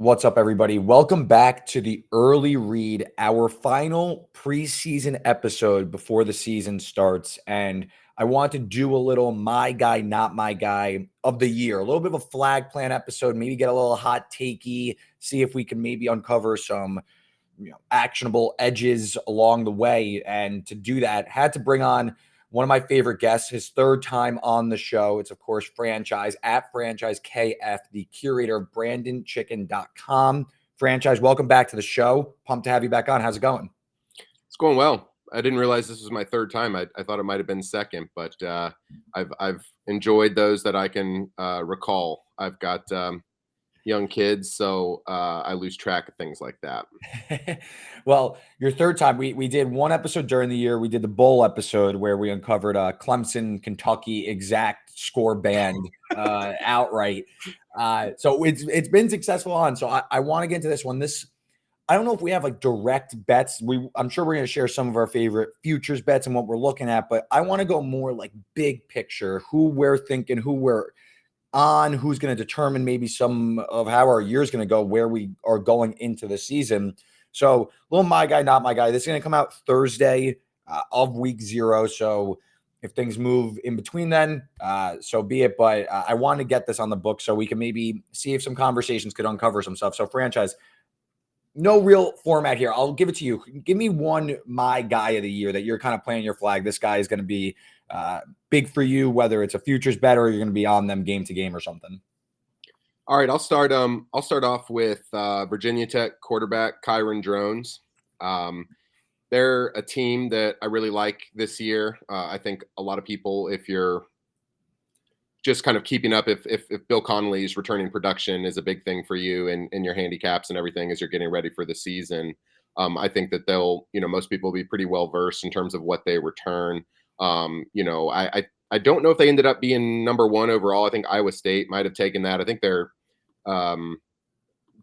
What's up, everybody? Welcome back to the early read, our final preseason episode before the season starts. And I want to do a little my guy, not my guy of the year, a little bit of a flag plan episode, maybe get a little hot takey, see if we can maybe uncover some actionable edges along the way. And to do that, had to bring on one of my favorite guests, his third time on the show. It's, of course, Franchise at FranchiseKF, the curator of BrandonChicken.com. Franchise, welcome back to the show. Pumped to have you back on. How's it going? It's going well. I didn't realize this was my third time. I thought it might have been second, but I've enjoyed those that I can recall. I've got young kids, so I lose track of things like that. Well, your third time, we did one episode during the year. We did the bowl episode where we uncovered Clemson, Kentucky exact score band outright. So it's been successful on. So I want to get into this one. I don't know if we have like direct bets. I'm sure we're going to share some of our favorite futures bets and what we're looking at, but I want to go more like big picture, who we're thinking, who we're on, who's going to determine maybe some of how our year's going to go, where we are going into the season. So, little my guy, not my guy. This is going to come out Thursday of week 0. So, if things move in between then, so be it. But I want to get this on the book so we can maybe see if some conversations could uncover some stuff. So, Franchise, no real format here. I'll give it to you. Give me one my guy of the year that you're kind of planting your flag. This guy is going to be big for you, whether it's a futures bet or you're going to be on them game to game or something. All right, I'll start off with Virginia Tech quarterback Kyron Drones. They're a team that I really like this year. I think a lot of people, if you're just kind of keeping up, if Bill Connolly's returning production is a big thing for you and your handicaps and everything as you're getting ready for the season, I think that most people will be pretty well versed in terms of what they return. I don't know if they ended up being number 1 overall. I think Iowa State might have taken that. I think they're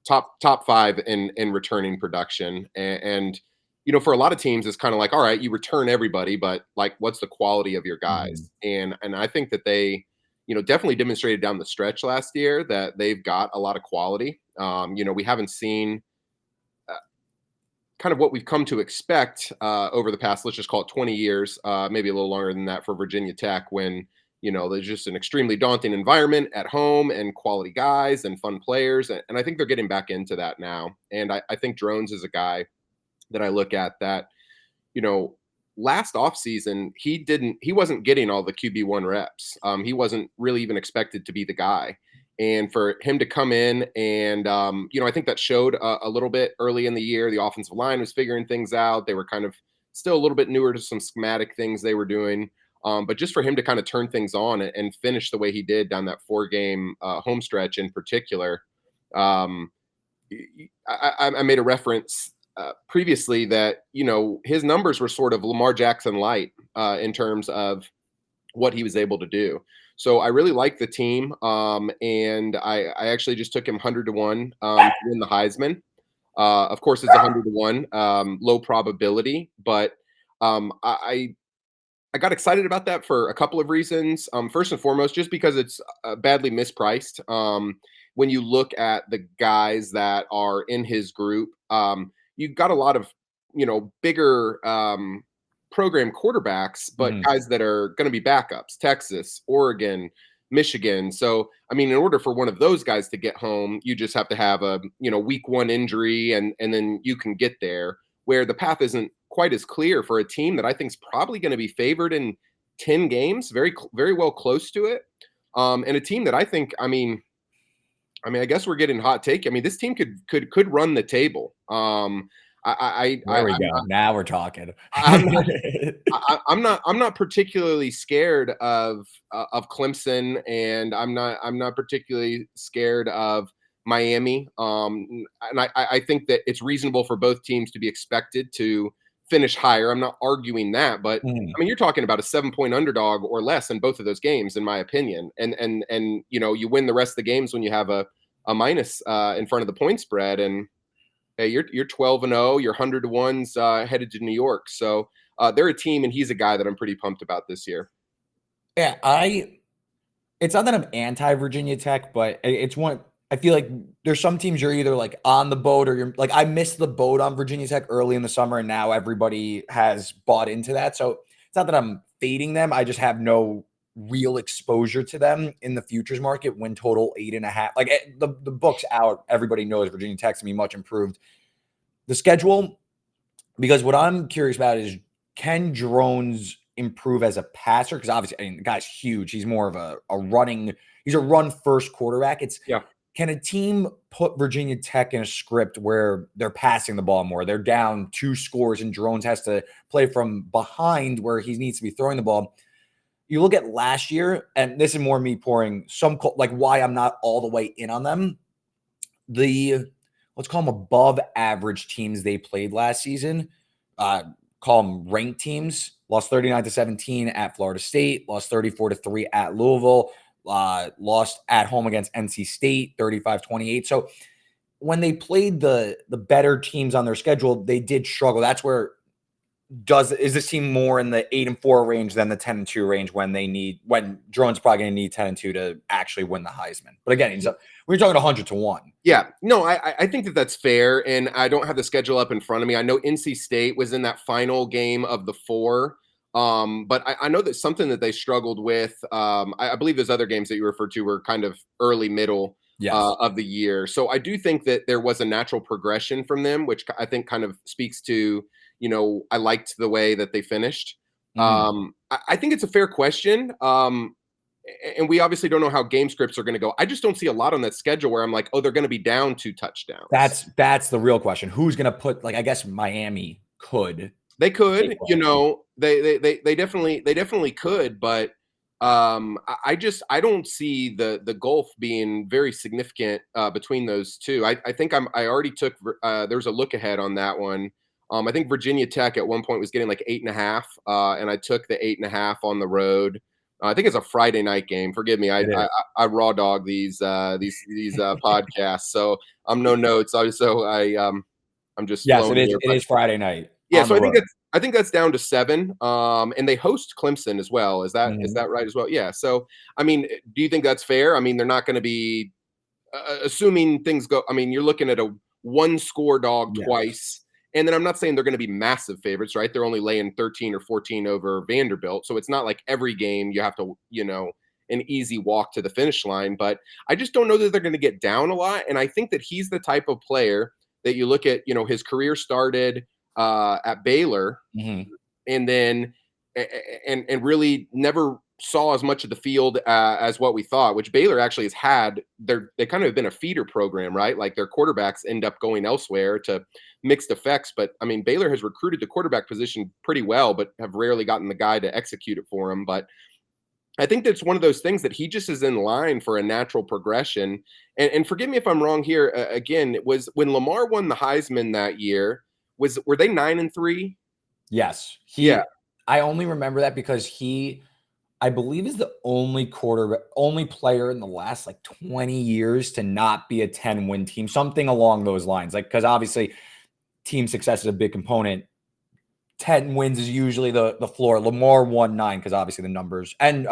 top 5 in returning production. And for a lot of teams, it's kind of like, all right, you return everybody, but like, what's the quality of your guys? And I think that they, definitely demonstrated down the stretch last year that they've got a lot of quality. We haven't seen kind of what we've come to expect over the past, let's just call it 20 years, maybe a little longer than that for Virginia Tech, when, there's just an extremely daunting environment at home and quality guys and fun players. And I think they're getting back into that now. And I think Drones is a guy that I look at that, last offseason, he wasn't getting all the QB1 reps. He wasn't really even expected to be the guy. And for him to come in and, I think that showed a little bit early in the year. The offensive line was figuring things out. They were kind of still a little bit newer to some schematic things they were doing. But just for him to kind of turn things on and finish the way he did down that 4-game home stretch in particular, I made a reference previously that, his numbers were sort of Lamar Jackson light in terms of what he was able to do. So I really like the team, and I actually just took him 100 to 1 to win the Heisman. Of course, it's 100 to 1, low probability, but I got excited about that for a couple of reasons. First and foremost, just because it's badly mispriced. When you look at the guys that are in his group, you've got a lot of bigger program quarterbacks, but guys that are going to be backups, Texas, Oregon, Michigan. So, I mean, in order for one of those guys to get home, you just have to have a, week 1 injury and then you can get there, where the path isn't quite as clear for a team that I think is probably going to be favored in 10 games, very, very well close to it. And a team that I think, I mean, I guess we're getting hot take. I mean, this team could run the table. There we go. Now we're talking. I'm not particularly scared of Clemson, and I'm not particularly scared of Miami. And I think that it's reasonable for both teams to be expected to finish higher. I'm not arguing that, but I mean, you're talking about a 7-point underdog or less in both of those games, in my opinion. And you win the rest of the games when you have a minus in front of the point spread. And hey, you're 12-0, you're 100 to 1s headed to New York. So they're a team, and he's a guy that I'm pretty pumped about this year. Yeah, it's not that I'm anti Virginia Tech, but it's one. I feel like there's some teams you're either like on the boat or you're like, I missed the boat on Virginia Tech early in the summer, and now everybody has bought into that. So it's not that I'm fading them. I just have no real exposure to them in the futures market. Win total 8.5. Like the book's out. Everybody knows Virginia Tech's gonna be much improved. The schedule, because what I'm curious about is, can Drones improve as a passer? Because obviously, I mean, the guy's huge. He's more of a running, he's a run first quarterback. Yeah. Can a team put Virginia Tech in a script where they're passing the ball more? They're down 2 scores and Drones has to play from behind where he needs to be throwing the ball. You look at last year, and this is more me pouring some, like, why I'm not all the way in on them. Let's call them above average teams they played last season. Call them ranked teams. Lost 39-17 at Florida State. Lost 34-3 at Louisville. Lost at home against NC State, 35-28. So when they played the better teams on their schedule, they did struggle. That's where is this team more in the 8-4 range than the 10-2 range when Drone's probably going to need 10-2 to actually win the Heisman. But again, we're talking 100-1. Yeah, no, I think that's fair, and I don't have the schedule up in front of me. I know NC State was in that final game of the 4. But I know that's something that they struggled with. I believe those other games that you referred to were kind of early, middle of the year. So I do think that there was a natural progression from them, which I think kind of speaks to, I liked the way that they finished. I think it's a fair question. And we obviously don't know how game scripts are going to go. I just don't see a lot on that schedule where I'm like, oh, they're going to be down 2 touchdowns. That's the real question. Who's going to put, like, I guess Miami could. They could, they definitely could, but I don't see the gulf being very significant between those two. I think I already took there's a look ahead on that one. I think Virginia Tech at one point was getting like 8.5, and I took the 8.5 on the road. I think it's a Friday night game. Forgive me, I raw dog these podcasts, so I'm no notes. I'm just it is Friday night. Yeah, so I think that's down to 7, and they host Clemson as well. Is that right as well? Yeah. So I mean, do you think that's fair? I mean, they're not going to be assuming things go. I mean, you're looking at a 1-score dog twice, and then I'm not saying they're going to be massive favorites, right? They're only laying 13 or 14 over Vanderbilt, so it's not like every game you have to, an easy walk to the finish line. But I just don't know that they're going to get down a lot, and I think that he's the type of player that you look at. His career started at Baylor, and then and really never saw as much of the field as what we thought, which Baylor actually has had. They kind of have been a feeder program, right? Like their quarterbacks end up going elsewhere to mixed effects. But I mean, Baylor has recruited the quarterback position pretty well, but have rarely gotten the guy to execute it for them. But I think that's one of those things that he just is in line for a natural progression. And forgive me if I'm wrong here. Again, it was when Lamar won the Heisman that year. Were they 9-3? Yes. I only remember that because I believe is the only player in the last like 20 years to not be a 10-win team, something along those lines. Like, because obviously team success is a big component. 10 wins is usually the floor. Lamar won 9 because obviously the numbers. And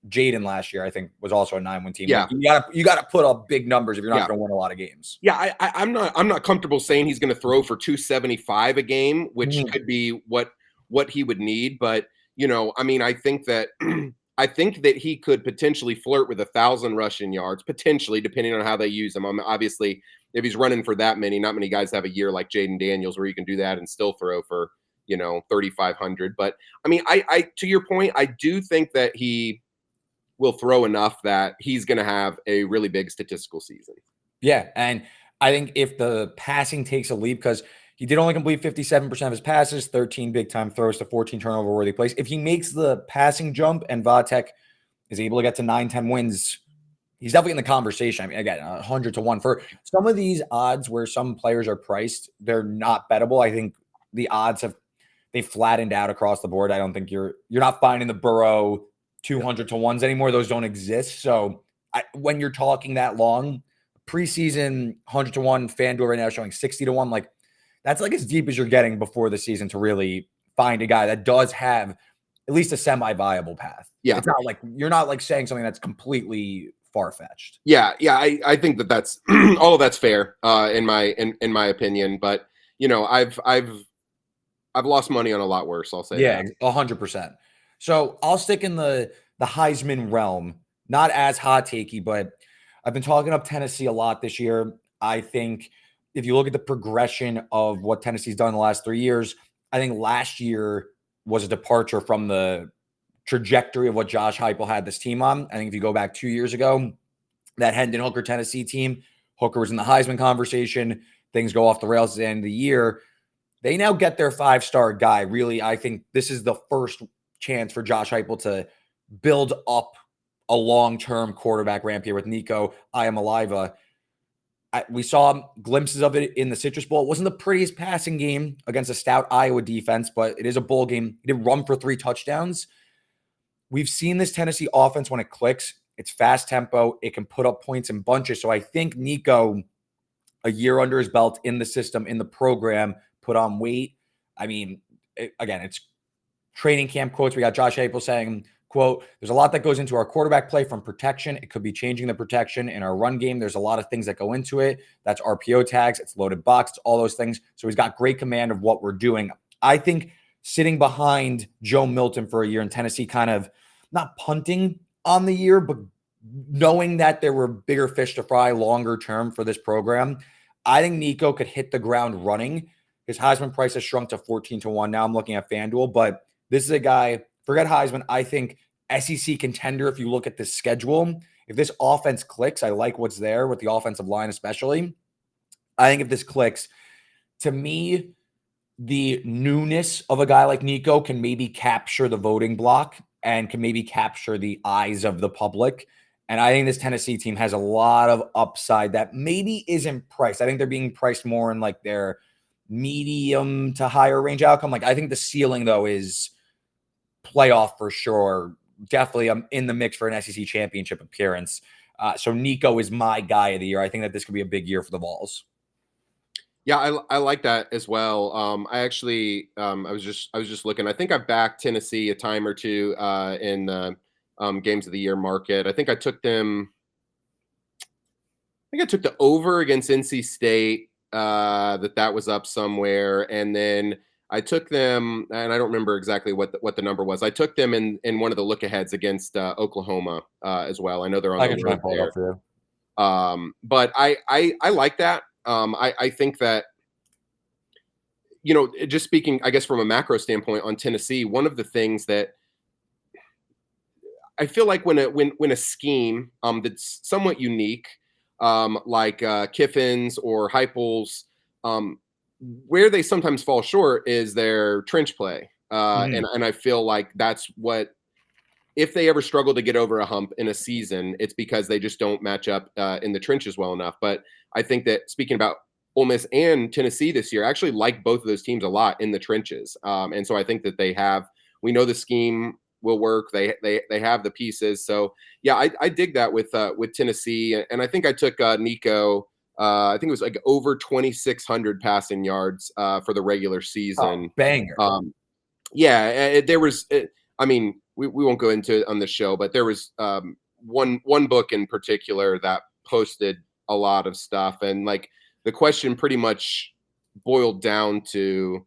Jaden last year, I think, was also a 9-win team. Yeah. Like, you gotta put up big numbers if you're not going to win a lot of games. Yeah, I'm not comfortable saying he's going to throw for 275 a game, which could be what he would need. But I mean, I think that he could potentially flirt with 1,000 rushing yards, potentially, depending on how they use him. Obviously, if he's running for that many, not many guys have a year like Jaden Daniels where you can do that and still throw for 3,500. But I mean, I to your point, I do think that he will throw enough that he's going to have a really big statistical season. Yeah, and I think if the passing takes a leap, because he did only complete 57% of his passes, 13 big-time throws to 14 turnover-worthy plays. If he makes the passing jump and Vatek is able to get to 9-10 wins, he's definitely in the conversation. I mean, again, 100-1. For some of these odds where some players are priced, they're not bettable. I think the odds they flattened out across the board. I don't think you're not finding the Burrow 200-1s anymore. Those don't exist. So when you're talking that long, preseason 100-1, FanDuel right now showing 60-1, like that's like as deep as you're getting before the season to really find a guy that does have at least a semi-viable path. Yeah. It's not like you're not like saying something that's completely far-fetched. Yeah, I think that's all of that's fair in my opinion. But I've lost money on a lot worse. I'll say Yeah, that. 100%. So I'll stick in the Heisman realm, not as hot takey, but I've been talking up Tennessee a lot this year. I think if you look at the progression of what Tennessee's done in the last 3 years, I think last year was a departure from the trajectory of what Josh Heupel had this team on. I think if you go back 2 years ago, that Hendon Hooker Tennessee team, Hooker was in the Heisman conversation. Things go off the rails at the end of the year. They now get their 5-star guy. Really, I think this is the first chance for Josh Heupel to build up a long-term quarterback ramp here with Nico Iamaleava. We saw glimpses of it in the Citrus Bowl. It wasn't the prettiest passing game against a stout Iowa defense, but it is a bowl game. He did run for 3 touchdowns. We've seen this Tennessee offense when it clicks. It's fast tempo. It can put up points in bunches. So I think Nico, a year under his belt in the system, in the program, put on weight. I mean, again, it's training camp quotes. We got Josh Heupel saying, quote, there's a lot that goes into our quarterback play from protection. It could be changing the protection in our run game. There's a lot of things that go into it. That's RPO tags. It's loaded box. It's all those things. So he's got great command of what we're doing. I think sitting behind Joe Milton for a year in Tennessee, kind of not punting on the year, but knowing that there were bigger fish to fry longer term for this program, I think Nico could hit the ground running. His Heisman price has shrunk to 14-1. Now I'm looking at FanDuel, but this is a guy, forget Heisman, I think SEC contender if you look at this schedule. If this offense clicks, I like what's there with the offensive line especially. I think if this clicks, to me, the newness of a guy like Nico can maybe capture the voting block and can maybe capture the eyes of the public. And I think this Tennessee team has a lot of upside that maybe isn't priced. I think they're being priced more in like their medium to higher range outcome. Like I think the ceiling though is playoff for sure. Definitely I'm in the mix for an SEC championship appearance. So Nico is my guy of the year. I think that this could be a big year for the Vols. Yeah, I like that as well. I actually I was just looking. I think I backed Tennessee a time or two in the games of the year market. I think I took them. I think I took the over against NC State. That was up somewhere, and then I took them, and I don't remember exactly what the number was. I took them in one of the look aheads against Oklahoma as well. I know they're on I the can try road and pull it there. up for But I like that. I think that, just speaking, I guess, from a macro standpoint on Tennessee, one of the things that I feel like when a scheme that's somewhat unique, like Kiffin's or Heupel's, where they sometimes fall short is their trench play, you. and I feel like that's what, if they ever struggle to get over a hump in a season, it's because they just don't match up in the trenches well enough. But I think that, speaking about Ole Miss and Tennessee this year, I actually like both of those teams a lot in the trenches. And so I think that we know the scheme will work. They have the pieces. So yeah, I dig that with Tennessee. And I think I took Nico. I think it was like over 2,600 passing yards for the regular season. Oh, banger. There was. I mean, we won't go into it on the show, but there was one book in particular that posted a lot of stuff, and like the question pretty much boiled down to,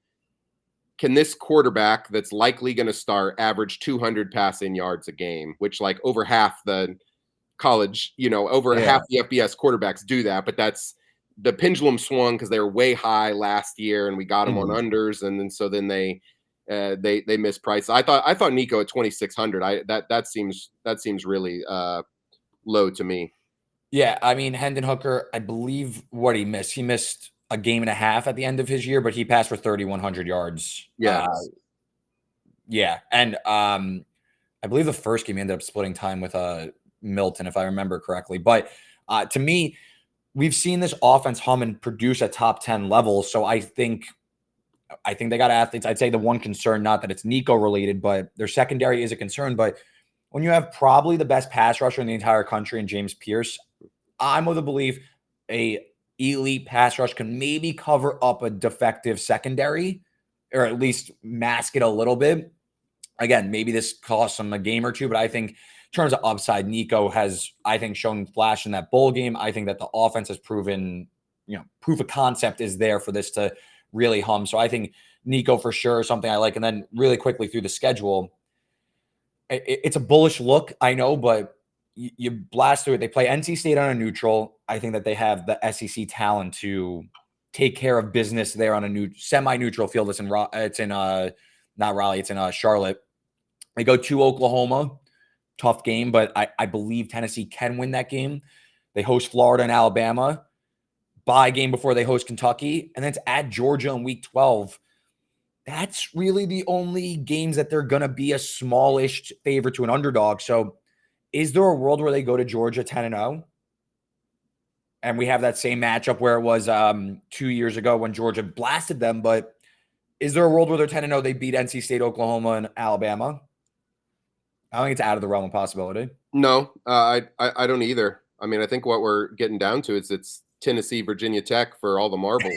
can this quarterback that's likely going to start average 200 passing yards a game, which like over half the college, half the FBS quarterbacks do that, but that's the pendulum swung because they were way high last year and we got them on unders, and then they mispriced. I thought Nico at 2,600. That seems really low to me. Yeah, I mean Hendon Hooker, I believe what he missed. He missed a game and a half at the end of his year, but he passed for 3,100 yards. Yeah. Yeah, and I believe the first game he ended up splitting time with Milton, if I remember correctly. But to me, we've seen this offense hum and produce at top 10 levels. So I think they got athletes. I'd say the one concern, not that it's Nico related, but their secondary is a concern. But when you have probably the best pass rusher in the entire country in James Pierce, I'm of the belief a elite pass rush can maybe cover up a defective secondary, or at least mask it a little bit. Again, maybe this costs them a game or two, but I think terms of upside, Nico has, I think, shown flash in that bowl game. I think that the offense has proven, proof of concept is there for this to really hum. So I think Nico for sure is something I like. And then really quickly through the schedule, it's a bullish look, I know, but you blast through it. They play NC State on a neutral. I think that they have the SEC talent to take care of business there on a new semi-neutral field. It's in not Raleigh, it's in Charlotte. They go to Oklahoma, tough game, but I believe Tennessee can win that game. They host Florida and Alabama, bye game before they host Kentucky, and then it's at Georgia in week 12. That's really the only games that they're going to be a smallish favorite to an underdog. So is there a world where they go to Georgia 10-0? And we have that same matchup where it was 2 years ago when Georgia blasted them. But is there a world where they're 10-0, they beat NC State, Oklahoma, and Alabama? I don't think it's out of the realm of possibility. No, I don't either. I mean, I think what we're getting down to is it's Tennessee, Virginia Tech for all the marbles.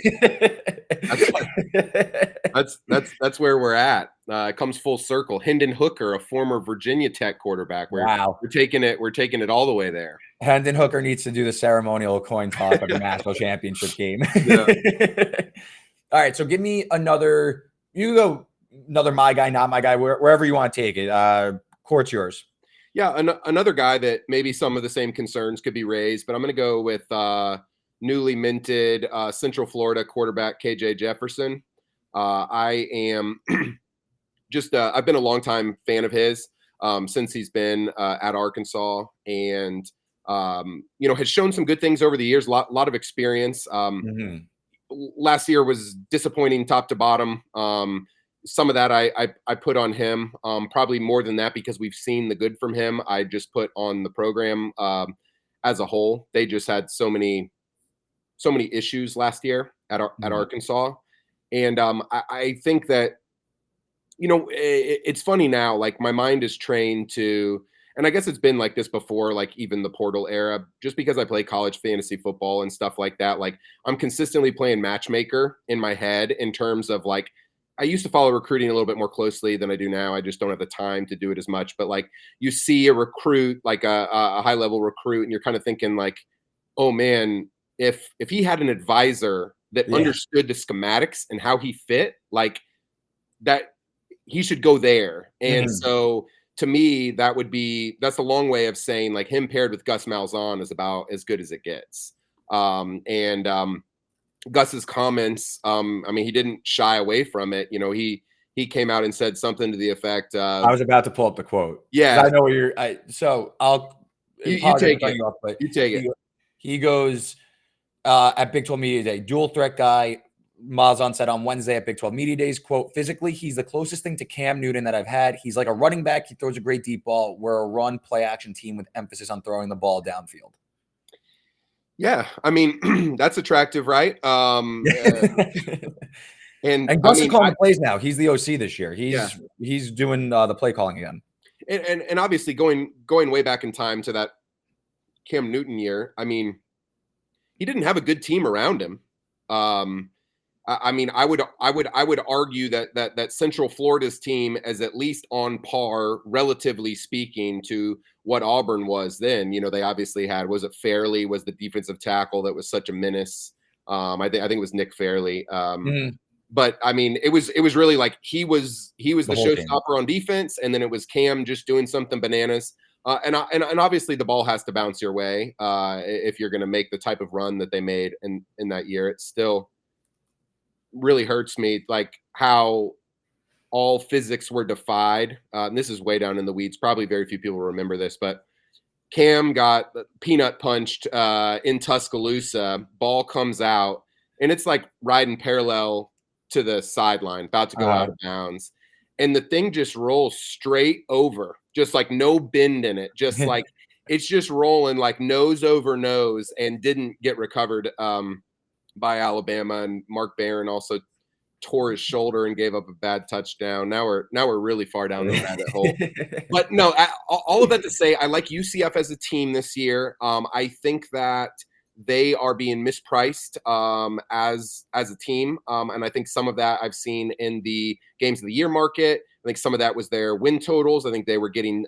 That's where we're at. It comes full circle. Hendon Hooker, a former Virginia Tech quarterback. Wow. We're taking it all the way there. Hendon Hooker needs to do the ceremonial coin toss of the national championship game. Yeah. All right, so give me another. You go another my guy, not my guy, wherever you want to take it. Court's yours. Yeah, another guy that maybe some of the same concerns could be raised, but I'm going to go with newly minted Central Florida quarterback KJ Jefferson. I am just I've been a longtime fan of his since he's been at Arkansas, and has shown some good things over the years. A lot of experience. Last year was disappointing top to bottom. Some of that I put on him, probably more than that because we've seen the good from him. I just put on the program as a whole. They just had so many issues last year at Arkansas, and I think that it's funny now. Like my mind is trained to, and I guess it's been like this before, like even the portal era. Just because I play college fantasy football and stuff like that, like I'm consistently playing matchmaker in my head in terms of like. I used to follow recruiting a little bit more closely than I do now. I just don't have the time to do it as much. But like you see a recruit, like a high level recruit, and you're kind of thinking like, oh man, if he had an advisor that understood the schematics and how he fit, like that, he should go there. And so to me, that's a long way of saying like him paired with Gus Malzahn is about as good as it gets. Gus's comments, I mean, he didn't shy away from it. He came out and said something to the effect of, I was about to pull up the quote. Yeah. I know where you're so I'll you take it. You take it. He goes at Big 12 Media Day, dual threat guy. Malzahn said on Wednesday at Big 12 Media Days, quote, physically, he's the closest thing to Cam Newton that I've had. He's like a running back. He throws a great deep ball. We're a run play action team with emphasis on throwing the ball downfield. Yeah, I mean, that's attractive, right? And Gus is calling plays now. He's the OC this year. He's doing the play calling again. And obviously going way back in time to that Cam Newton year, I mean, he didn't have a good team around him. I mean, I would argue that Central Florida's team is at least on par, relatively speaking, to what Auburn was then. They obviously had, was it Fairley was the defensive tackle that was such a menace. I think it was Nick Fairley. But I mean, it was really like he was the showstopper on defense, and then it was Cam just doing something bananas. And obviously the ball has to bounce your way if you're going to make the type of run that they made in that year. It still really hurts me, like how all physics were defied. And this is way down in the weeds. Probably very few people remember this, but Cam got peanut punched in Tuscaloosa. Ball comes out, and it's like riding parallel to the sideline, about to go out of bounds. And the thing just rolls straight over, just like no bend in it. Just like it's just rolling like nose over nose, and didn't get recovered by Alabama. And Mark Barron also tore his shoulder and gave up a bad touchdown. Now we're really far down the rabbit hole. But no, all of that to say, I like UCF as a team this year. I think that they are being mispriced as a team. And I think some of that I've seen in the games of the year market. I think some of that was their win totals. I think they were getting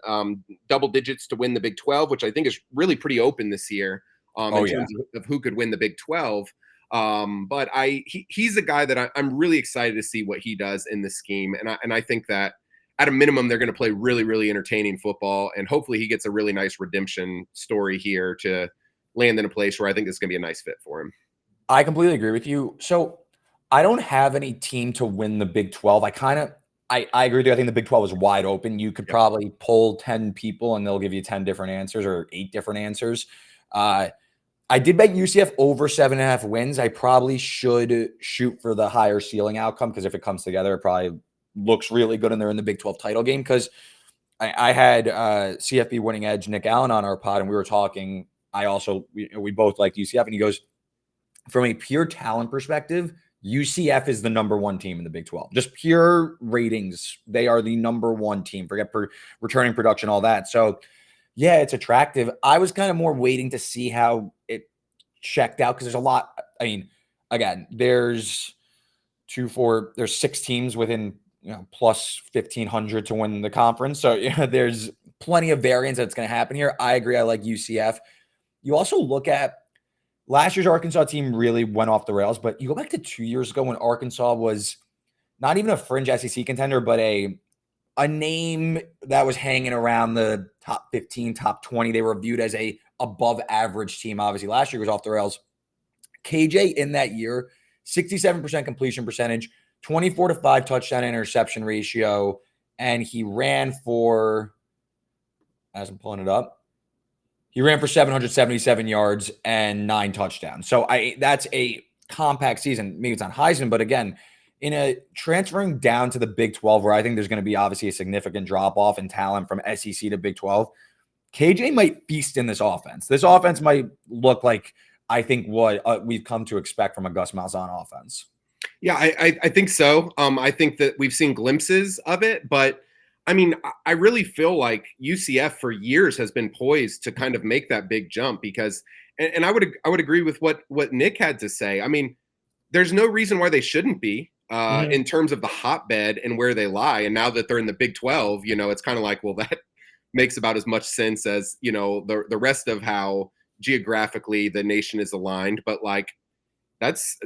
double digits to win the Big 12, which I think is really pretty open this year in terms of who could win the Big 12. But he's a guy that I'm really excited to see what he does in this scheme. And I think that at a minimum, they're going to play really, really entertaining football. And hopefully he gets a really nice redemption story here to land in a place where I think this is going to be a nice fit for him. I completely agree with you. So I don't have any team to win the Big 12. I agree with you. I think the Big 12 is wide open. You could probably poll 10 people and they'll give you 10 different answers or 8 different answers. I did bet UCF over 7.5 wins. I probably should shoot for the higher ceiling outcome because if it comes together, it probably looks really good and they're in the Big 12 title game. Because I had CFB winning edge Nick Allen on our pod and we were talking. We both liked UCF and he goes, from a pure talent perspective, UCF is the number 1 team in the Big 12. Just pure ratings. They are the number 1 team. Forget returning production, all that. So, yeah, it's attractive. I was kind of more waiting to see how it checked out because there's a lot. I mean, again, there's 6 teams within plus 1,500 to win the conference. So, there's plenty of variance that's going to happen here. I agree. I like UCF. You also look at last year's Arkansas team really went off the rails, but you go back to 2 years ago when Arkansas was not even a fringe SEC contender, but a name that was hanging around the top 15, top 20. They were viewed as a above average team. Obviously, last year was off the rails. KJ in that year, 67% completion percentage, 24-5 touchdown interception ratio, and he ran for, as I'm pulling it up, he ran for 777 yards and 9 touchdowns. So that's a compact season. Maybe it's not Heisman, but again, in a transferring down to the Big 12, where I think there's going to be obviously a significant drop-off in talent from SEC to Big 12, KJ might feast in this offense. This offense might look like, I think, what we've come to expect from a Gus Malzahn offense. Yeah, I think so. I think that we've seen glimpses of it, but I mean, I really feel like UCF for years has been poised to kind of make that big jump because, and I would agree with what Nick had to say. I mean, there's no reason why they shouldn't be in terms of the hotbed and where they lie. And now that they're in the Big 12, it's kind of like, well, that makes about as much sense as, the rest of how geographically the nation is aligned. But like, that's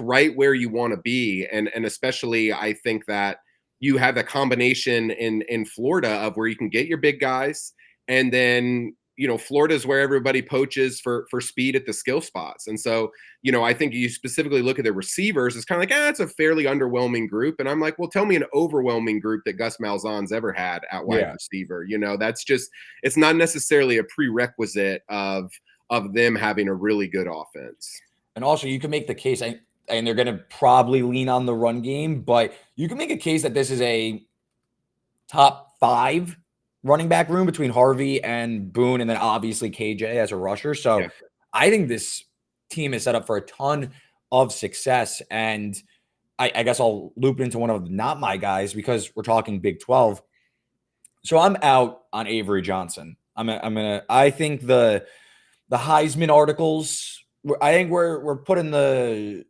right where you want to be. And especially I think that you have a combination in Florida of where you can get your big guys. And then, Florida is where everybody poaches for speed at the skill spots. And so, I think you specifically look at the receivers, it's kind of like, it's a fairly underwhelming group. And I'm like, well, tell me an overwhelming group that Gus Malzahn's ever had at wide receiver. That's just, it's not necessarily a prerequisite of them having a really good offense. And also you can make the case, and they're going to probably lean on the run game, but you can make a case that this is a top 5 running back room between Harvey and Boone, and then obviously KJ as a rusher. So I think this team is set up for a ton of success. And I guess I'll loop into one of not my guys because we're talking Big 12. So I'm out on Avery Johnson. I think the Heisman articles, I think we're putting we're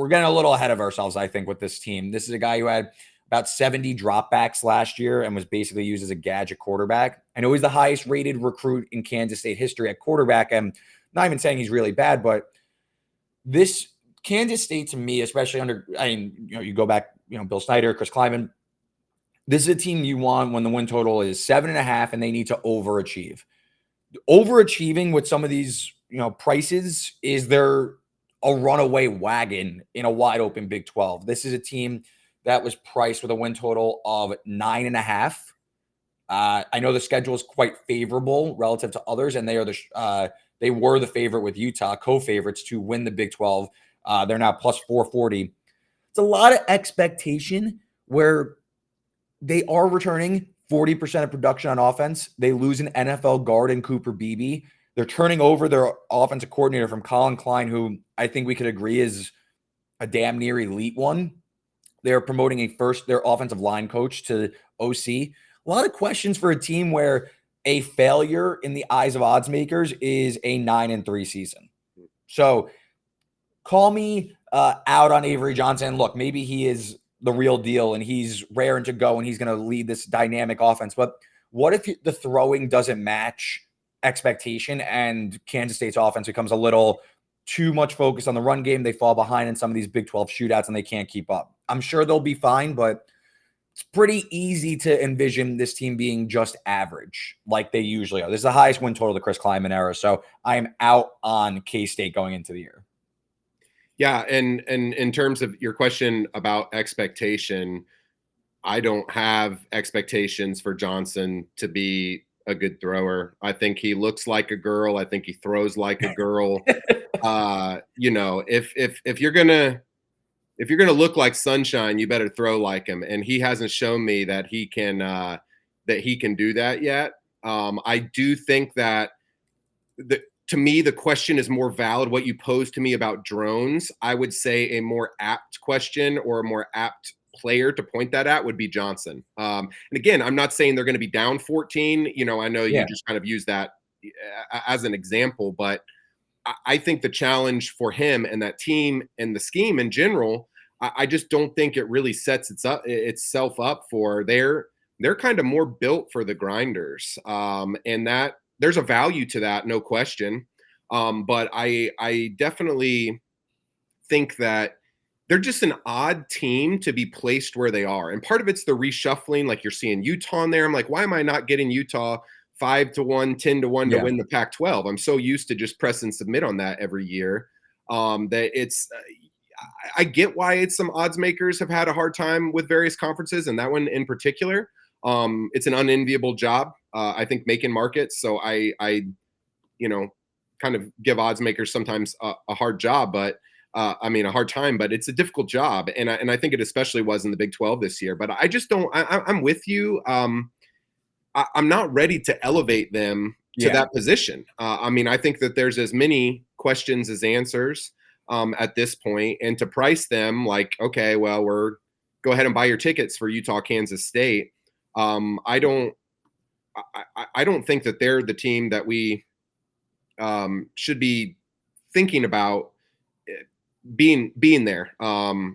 getting a little ahead of ourselves, I think, with this team. This is a guy who had about 70 dropbacks last year and was basically used as a gadget quarterback. I know he's the highest rated recruit in Kansas State history at quarterback. I'm not even saying he's really bad, but this Kansas State to me, especially you go back, Bill Snyder, Chris Kleiman, this is a team you want when the win total is 7.5 and they need to overachieve. Overachieving with some of these, prices is there a runaway wagon in a wide open Big 12. This is a team that was priced with a win total of 9.5. I know the schedule is quite favorable relative to others, and they were the favorite with Utah, co-favorites to win the Big 12. They're now plus 440. It's a lot of expectation where they are returning 40% of production on offense. They lose an NFL guard in Cooper Beebe. They're turning over their offensive coordinator from Colin Klein, who I think we could agree is a damn near elite one. They're promoting their offensive line coach to OC. A lot of questions for a team where a failure in the eyes of odds makers is a 9-3 season. So call me out on Avery Johnson. Look, maybe he is the real deal and he's raring to go and he's going to lead this dynamic offense. But what if the throwing doesn't match expectation and Kansas State's offense becomes a little too much focus on the run game? They fall behind in some of these Big 12 shootouts and they can't keep up. I'm sure they'll be fine, but it's pretty easy to envision this team being just average like they usually are. This is the highest win total of the Chris Kleiman era. So I am out on K-State going into the year. Yeah, and in terms of your question about expectation, I don't have expectations for Johnson to be a good thrower. I think he looks like a girl. I think he throws like a girl. If you're gonna look like sunshine, you better throw like him. And he hasn't shown me that he can do that yet. I do think that to me, the question is more valid. What you posed to me about drones, I would say a more apt question or a more apt player to point that at would be Johnson. And again, I'm not saying they're going to be down 14. I know you just kind of use that as an example, but I think the challenge for him and that team and the scheme in general, I just don't think it really sets itself up for they're kind of more built for the grinders. And that there's a value to that, no question. But I definitely think that they're just an odd team to be placed where they are. And part of it's the reshuffling. Like you're seeing Utah in there. I'm like, why am I not getting Utah 5-1, 10-1 to win the Pac-12? I'm so used to just press and submit on that every year. That it's, I get why some odds makers have had a hard time with various conferences, and that one in particular. It's an unenviable job. I think making markets. So I kind of give odds makers sometimes a hard job, but a hard time, but it's a difficult job. And I think it especially was in the Big 12 this year, but I just don't, I'm with you. I'm not ready to elevate them to that position. I think that there's as many questions as answers at this point, and to price them like, okay, well, go ahead and buy your tickets for Utah, Kansas State. I don't think that they're the team that we should be thinking about being there. I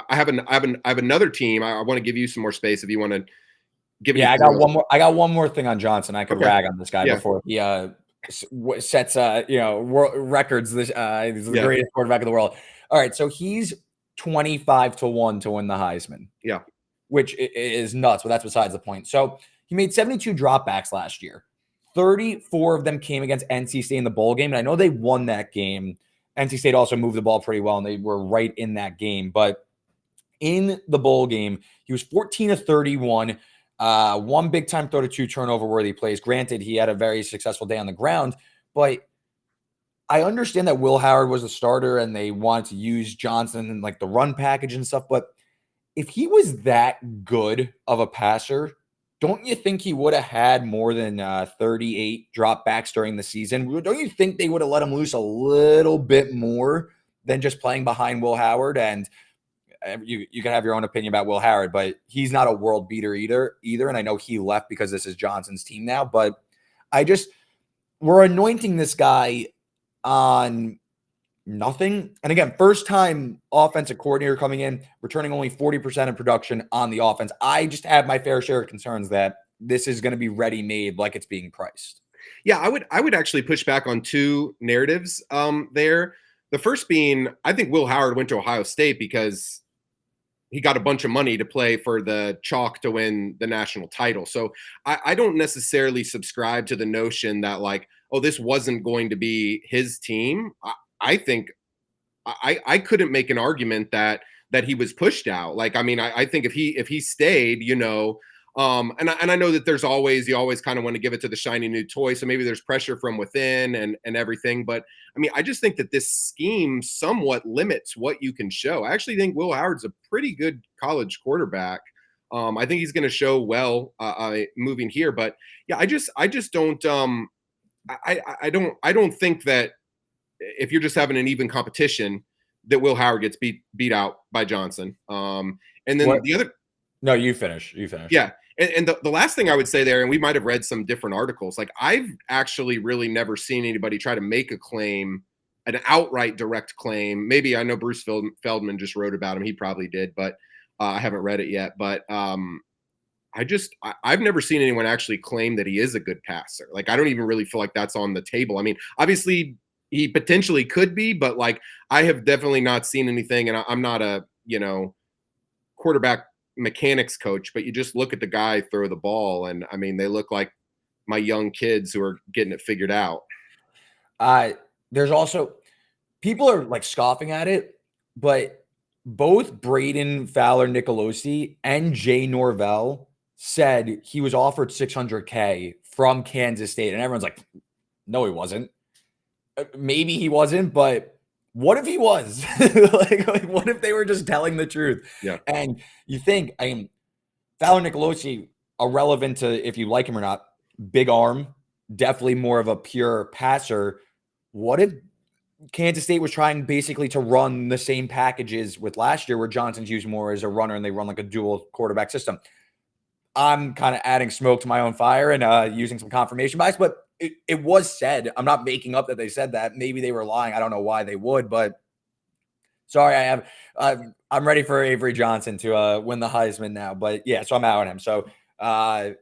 have another team. I want to give you some more space if you want to give me. I got one more thing on Johnson. I could rag on this guy before he sets world records. He's the greatest quarterback in the world. All right, so he's 25-1 to win the Heisman. Yeah, which is nuts, but that's besides the point. So he made 72 dropbacks last year. 34 of them came against NC State in the bowl game, and I know they won that game. NC State also moved the ball pretty well, and they were right in that game. But in the bowl game, he was 14-31, one big-time throw to 2 turnover-worthy plays. Granted, he had a very successful day on the ground, but I understand that Will Howard was the starter, and they wanted to use Johnson in like the run package and stuff, but if he was that good of a passer, don't you think he would have had more than 38 dropbacks during the season? Don't you think they would have let him loose a little bit more than just playing behind Will Howard? And you can have your own opinion about Will Howard, but he's not a world beater either. And I know he left because this is Johnson's team now, but we're anointing this guy on nothing. And again, first time offensive coordinator coming in, returning only 40% of production on the offense. I just have my fair share of concerns that this is going to be ready-made like it's being priced. Yeah, I would actually push back on 2 narratives there. The first being, I think Will Howard went to Ohio State because he got a bunch of money to play for the Chalk to win the national title. So I don't necessarily subscribe to the notion that like, oh, this wasn't going to be his team. I think I couldn't make an argument that he was pushed out. Like, I think if he stayed, and I know that you always kind of want to give it to the shiny new toy. So maybe there's pressure from within and everything. But I just think that this scheme somewhat limits what you can show. I actually think Will Howard's a pretty good college quarterback. I think he's going to show well moving here. But yeah, I just don't. I don't think that if you're just having an even competition, that Will Howard gets beat out by Johnson. And then the other. No, you finish. Yeah. And the last thing I would say there, and we might have read some different articles, like I've actually really never seen anybody try to make a claim, an outright direct claim. Maybe I know Bruce Feldman just wrote about him. He probably did, but I haven't read it yet. But I've never seen anyone actually claim that he is a good passer. Like, I don't even really feel like that's on the table. I mean, obviously he potentially could be, but like I have definitely not seen anything. And I'm not a, quarterback mechanics coach, but you just look at the guy throw the ball, and I mean, they look like my young kids who are getting it figured out. There's also people are like scoffing at it, but both Braden Fowler Nicolosi and Jay Norvell said he was offered $600K from Kansas State, and everyone's like, no, he wasn't. Maybe he wasn't, but what if he was? like, what if they were just telling the truth? Yeah. And you think, I mean, Fowler Nicolosi, irrelevant to if you like him or not, big arm, definitely more of a pure passer. What if Kansas State was trying basically to run the same packages with last year, where Johnson's used more as a runner and they run like a dual quarterback system? I'm kind of adding smoke to my own fire and using some confirmation bias, but it was said. I'm not making up that they said that. Maybe they were lying. I don't know why they would, but sorry, I'm ready for Avery Johnson to win the Heisman now. But yeah, so I'm out on him. So I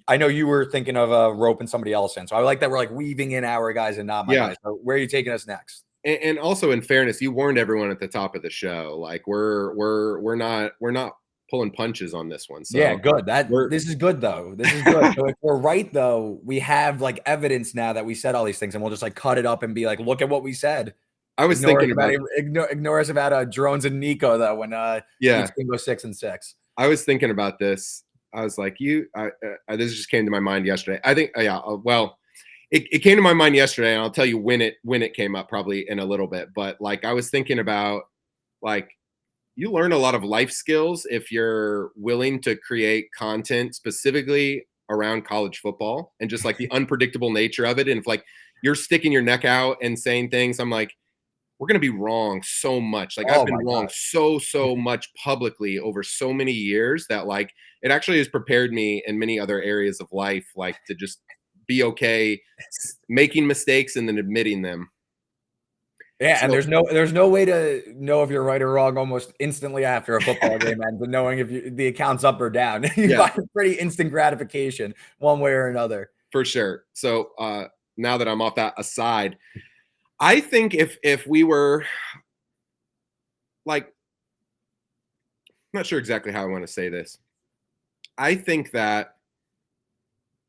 know you were thinking of roping somebody else in. So I like that we're like weaving in our guys and not my guys. So where are you taking us next? And also, in fairness, you warned everyone at the top of the show. Like we're not pulling punches on this one. So yeah, good. This is good though. This is good. So if we're right though, we have like evidence now that we said all these things, and we'll just like cut it up and be like, look at what we said. I was thinking about ignore us about drones and Nico though when each team goes 6-6. I was thinking about this. I was like, this just came to my mind yesterday. I think it came to my mind yesterday, and I'll tell you when it came up probably in a little bit. But like I was thinking about, like, you learn a lot of life skills if you're willing to create content specifically around college football and just like the unpredictable nature of it. And if like you're sticking your neck out and saying things, I'm like, we're going to be wrong so much. Like I've been wrong so much publicly over so many years that like it actually has prepared me in many other areas of life, like to just be okay making mistakes and then admitting them. Yeah, and there's no way to know if you're right or wrong almost instantly after a football game ends, and knowing if the account's up or down. You find pretty instant gratification one way or another. For sure. So now that I'm off that aside, I think if we were like, I'm not sure exactly how I want to say this. I think that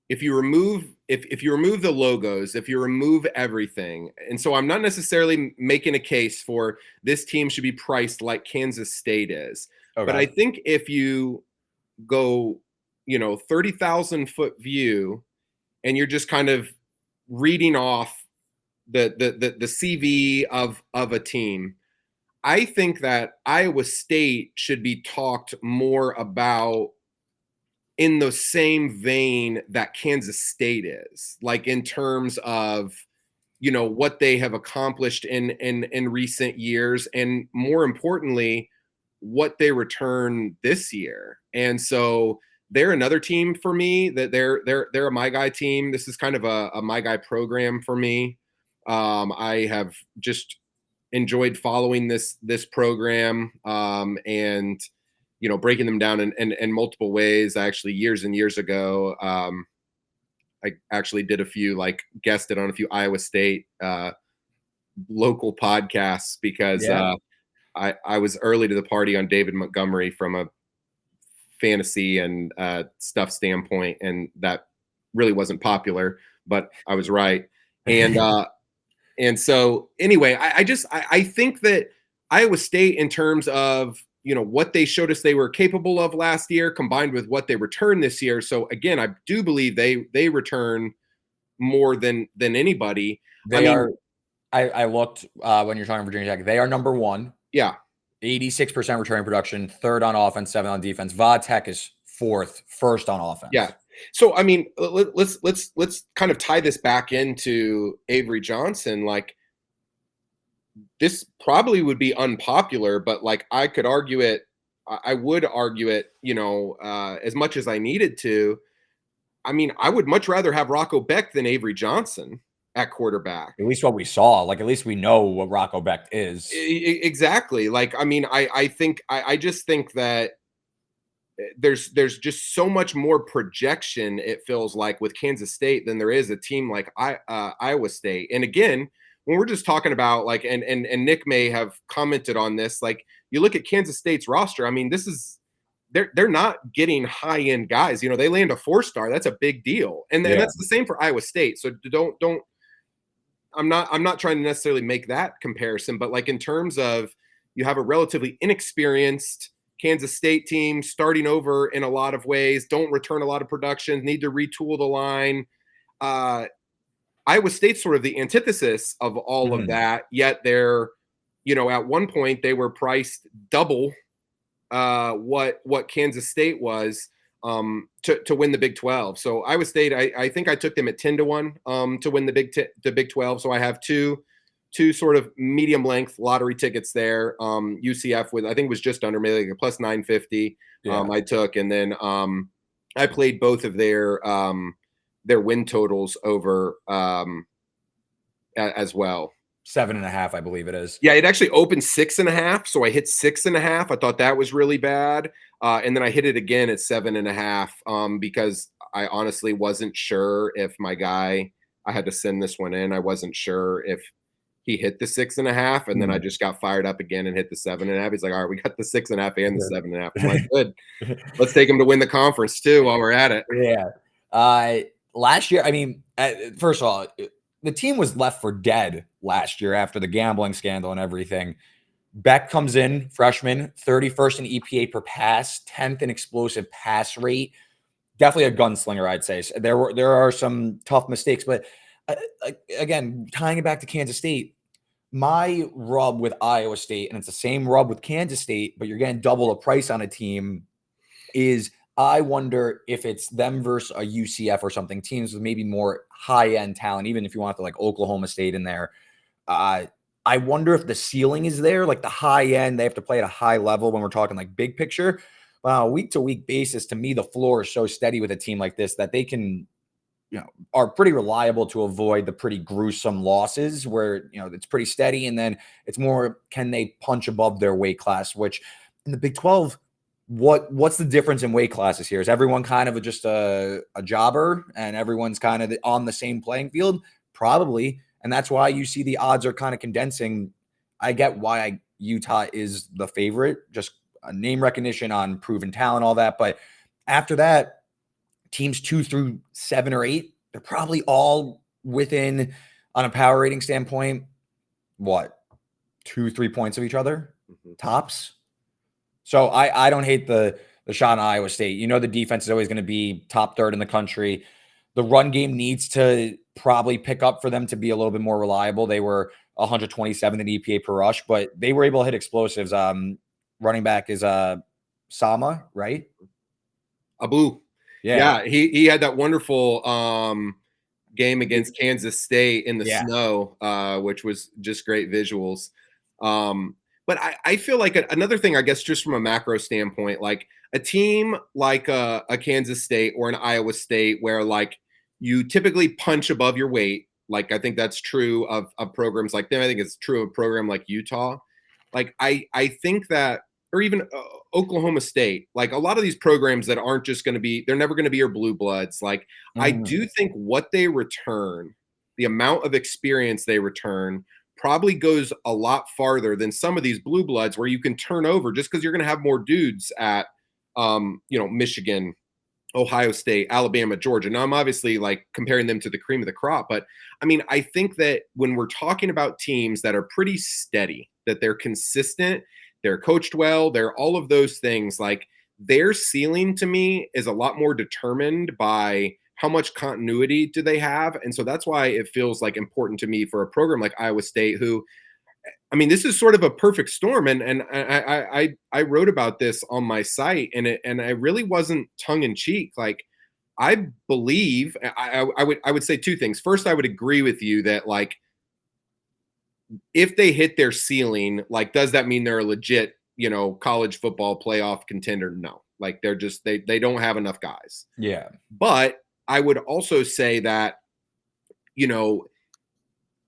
if you remove the logos, if you remove everything, and so I'm not necessarily making a case for this team should be priced like Kansas State is, but I think if you go, 30,000-foot view, and you're just kind of reading off the CV of a team, I think that Iowa State should be talked more about in the same vein that Kansas State is, like in terms of, what they have accomplished in recent years, and more importantly, what they return this year. And so they're another team for me that they're a My Guy team. This is kind of a My Guy program for me. I have just enjoyed following this program and breaking them down in multiple ways. I actually years and years ago, I actually did a few, like guested on a few Iowa State local podcasts because I was early to the party on David Montgomery from a fantasy and stuff standpoint, and that really wasn't popular, but I was right. And so anyway, I think that Iowa State, in terms of what they showed us they were capable of last year, combined with what they returned this year. So again, I do believe they return more than anybody. I looked when you're talking Virginia Tech, they are number one. Yeah. 86% returning production, third on offense, 7 on defense. Va Tech is fourth, first on offense. Yeah. So I mean, let's kind of tie this back into Avery Johnson. Like, this probably would be unpopular, but like I could argue it I would argue it, as much as I needed to. I mean, I would much rather have Rocco Beck than Avery Johnson at quarterback. At least what we saw, like, at least we know what Rocco Becht is. Exactly. Like, I mean, I just think that there's just so much more projection, it feels like, with Kansas State than there is a team like Iowa State. And again, when we're just talking about, like, and Nick may have commented on this, like, you look at Kansas State's roster. I mean, this is they're not getting high end guys. They land a 4-star. That's a big deal, and Yeah. that's the same for Iowa State. So don't. I'm not trying to necessarily make that comparison, but, like, in terms of, you have a relatively inexperienced Kansas State team starting over in a lot of ways, don't return a lot of production, need to retool the line. Uh, Iowa State's sort of the antithesis of all of Mhm. that, yet they're, at one point they were priced double what Kansas State was, to win the Big 12. So Iowa State, I think I took them at 10-1 to win the Big 12. So I have two sort of medium length lottery tickets there. UCF, with, I think it was just under, maybe like a plus 950. Yeah. I took, and then I played both of their win totals over, as well. 7.5, I believe it is. Yeah, it actually opened 6.5, so I hit 6.5. I thought that was really bad, and then I hit it again at 7.5, because I honestly wasn't sure if my guy. I had to send this one in. I wasn't sure if he hit the 6.5, and then I Mhm. just got fired up again and hit the 7.5. He's like, "All right, we got the 6.5 and the 7.5." I'm like, "Good, let's take him to win the conference too while we're at it." Yeah. Uh, Last year, I mean, first of all, the team was left for dead last year after the gambling scandal and everything. Beck comes in, freshman, 31st in EPA per pass, 10th in explosive pass rate. Definitely a gunslinger, I'd say. So there are some tough mistakes, but again, tying it back to Kansas State, my rub with Iowa State, and it's the same rub with Kansas State, but you're getting double the price on a team, is I wonder if it's them versus a UCF or something, teams with maybe more high end talent, even if you want to, like, Oklahoma State in there. Uh, I wonder if the ceiling is there, like the high end, they have to play at a high level when we're talking like big picture. Week to week basis, to me, the floor is so steady with a team like this that they can, are pretty reliable to avoid the pretty gruesome losses where, it's pretty steady. And then it's more, can they punch above their weight class, which in the Big 12, what's the difference in weight classes here? Is everyone kind of just a jobber and everyone's kind of on the same playing field? Probably. And that's why you see the odds are kind of condensing. I get why Utah is the favorite, just a name recognition on proven talent, all that. But after that, teams 2 through 7 or 8, they're probably all within, on a power rating standpoint, what, 2-3 points of each other, Mhm. tops. So I don't hate the shot on Iowa State. The defense is always going to be top third in the country. The run game needs to probably pick up for them to be a little bit more reliable. They were 127th in EPA per rush, but they were able to hit explosives. Running back is Sama, right? Abu. Yeah. Yeah, he had that wonderful game against Kansas State in the Yeah. snow, which was just great visuals. But I feel like another thing, I guess, just from a macro standpoint, like a team like a Kansas State or an Iowa State, where, like, you typically punch above your weight. Like, I think that's true of programs like them. I think it's true of a program like Utah. Like, I think that, or even Oklahoma State, like a lot of these programs that aren't just going to be, they're never going to be your blue bloods. Like, I Mhm. do think what they return, the amount of experience they return, probably goes a lot farther than some of these blue bloods where you can turn over just because you're going to have more dudes at, Michigan, Ohio State, Alabama, Georgia. Now, I'm obviously, like, comparing them to the cream of the crop, but I mean, I think that when we're talking about teams that are pretty steady, that they're consistent, they're coached well, they're all of those things, like, their ceiling to me is a lot more determined by how much continuity do they have. And so that's why it feels like important to me for a program like Iowa State, who, I mean, this is sort of a perfect storm, and I wrote about this on my site, and I really wasn't tongue in cheek. Like, I believe I would say two things. First, I would agree with you that, like, if they hit their ceiling, like, does that mean they're a legit, college football playoff contender. No, like they're just, they don't have enough guys. Yeah. But I would also say that,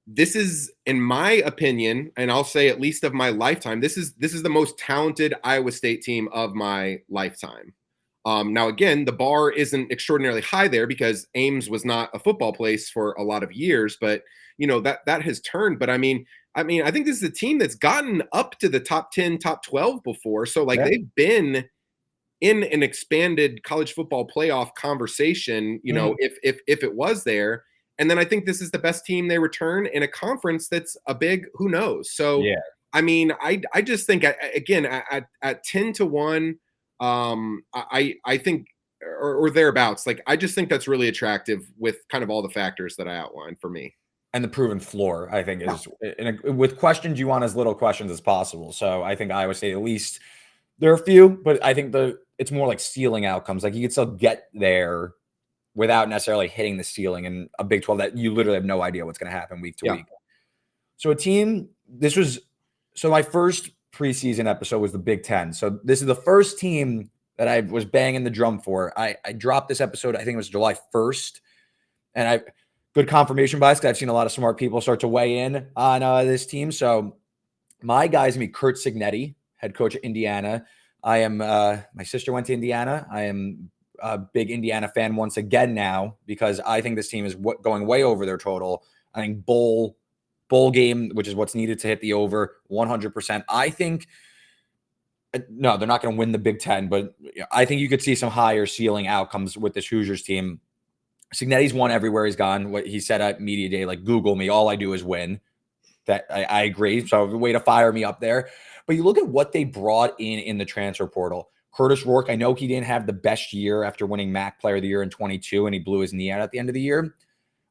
this is, in my opinion, and I'll say at least of my lifetime, this is the most talented Iowa State team of my lifetime. Now, again, the bar isn't extraordinarily high there because Ames was not a football place for a lot of years, but that has turned. But I mean, I think this is a team that's gotten up to the top 10, top 12 before. So like Yeah. they've been in an expanded college football playoff conversation, if it was there. And then I think this is the best team they return in a conference that's a big who knows. So Yeah. I mean, I just think again at 10-1, I think or thereabouts. Like I just think that's really attractive with kind of all the factors that I outlined for me. And the proven floor, I think, is with questions, you want as little questions as possible. So I think Iowa State, at least there are a few, but I think it's more like ceiling outcomes. Like you can still get there without necessarily hitting the ceiling in a Big 12 that you literally have no idea what's going to happen week to week. So so my first preseason episode was the Big 10. So this is the first team that I was banging the drum for. I dropped this episode, I think it was July 1st. And good confirmation bias because I've seen a lot of smart people start to weigh in on this team. So my guy's going to be Curt Cignetti, head coach at Indiana. My sister went to Indiana. I am a big Indiana fan once again now because I think this team is going way over their total. I think bowl game, which is what's needed to hit the over 100%. I think, no, they're not going to win the Big Ten, but I think you could see some higher ceiling outcomes with this Hoosiers team. Cignetti's won everywhere he's gone. What he said at Media Day, like, Google me, all I do is win. That I agree. So way to fire me up there. But you look at what they brought in the transfer portal. Curtis Rourke, I know he didn't have the best year after winning MAC Player of the Year in 22, and he blew his knee out at the end of the year.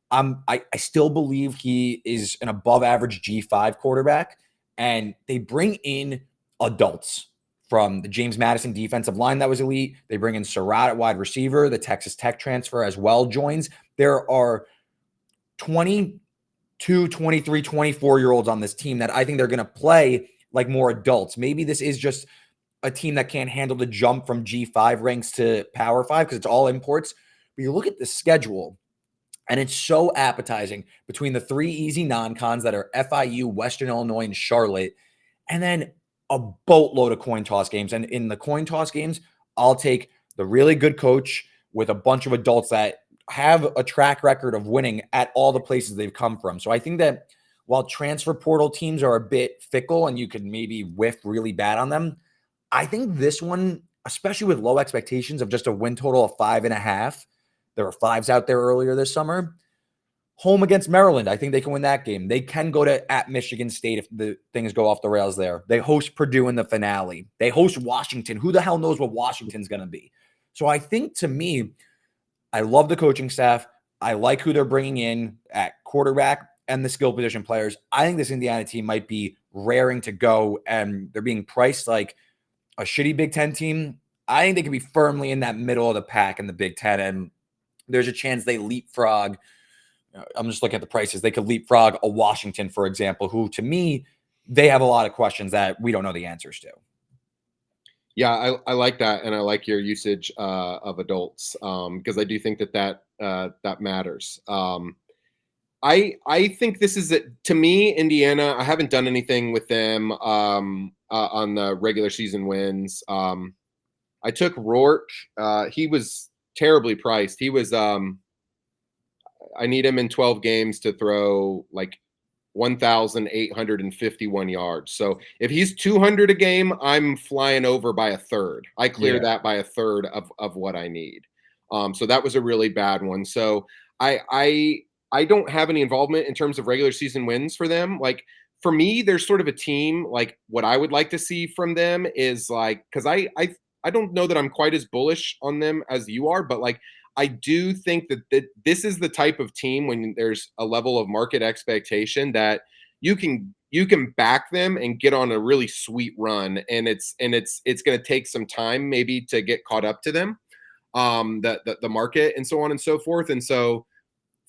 I still believe he is an above average G5 quarterback, and they bring in adults from the James Madison defensive line that was elite. They bring in Surratt at wide receiver. The Texas Tech transfer as well joins. There are 22, 23, 24-year-olds on this team that I think they're going to play like more adults. Maybe this is just a team that can't handle the jump from G5 ranks to Power 5 because it's all imports. But you look at the schedule, and it's so appetizing between the three easy non-cons that are FIU, Western Illinois, and Charlotte, and then a boatload of coin toss games. And in the coin toss games, I'll take the really good coach with a bunch of adults that have a track record of winning at all the places they've come from. So I think that while transfer portal teams are a bit fickle and you could maybe whiff really bad on them, I think this one, especially with low expectations of just a win total of 5.5, there were 5s out there earlier this summer. Home against Maryland, I think they can win that game. They can go at Michigan State if the things go off the rails there. They host Purdue in the finale. They host Washington. Who the hell knows what Washington's going to be? So I think, to me, I love the coaching staff. I like who they're bringing in at quarterback and the skill position players. I think this Indiana team might be raring to go, and they're being priced like a shitty Big Ten team. I think they could be firmly in that middle of the pack in the Big Ten, and there's a chance they leapfrog. I'm just looking at the prices. They could leapfrog a Washington, for example, who, to me, they have a lot of questions that we don't know the answers to. Yeah, I like that, and I like your usage of adults because I do think that matters. I think this is to me, Indiana. I haven't done anything with them on the regular season wins. I took Rourke. He was terribly priced. He was. I need him in 12 games to throw like 1,851 yards. So if he's 200 a game, I'm flying over by a third. I clear that by a third of what I need. So that was a really bad one. So I don't have any involvement in terms of regular season wins for them. Like, for me, there's sort of a team, like what I would like to see from them is like, because I don't know that I'm quite as bullish on them as you are, but like, I do think that this is the type of team when there's a level of market expectation that you can back them and get on a really sweet run, and it's going to take some time maybe to get caught up to them, the market and so on and so forth. And so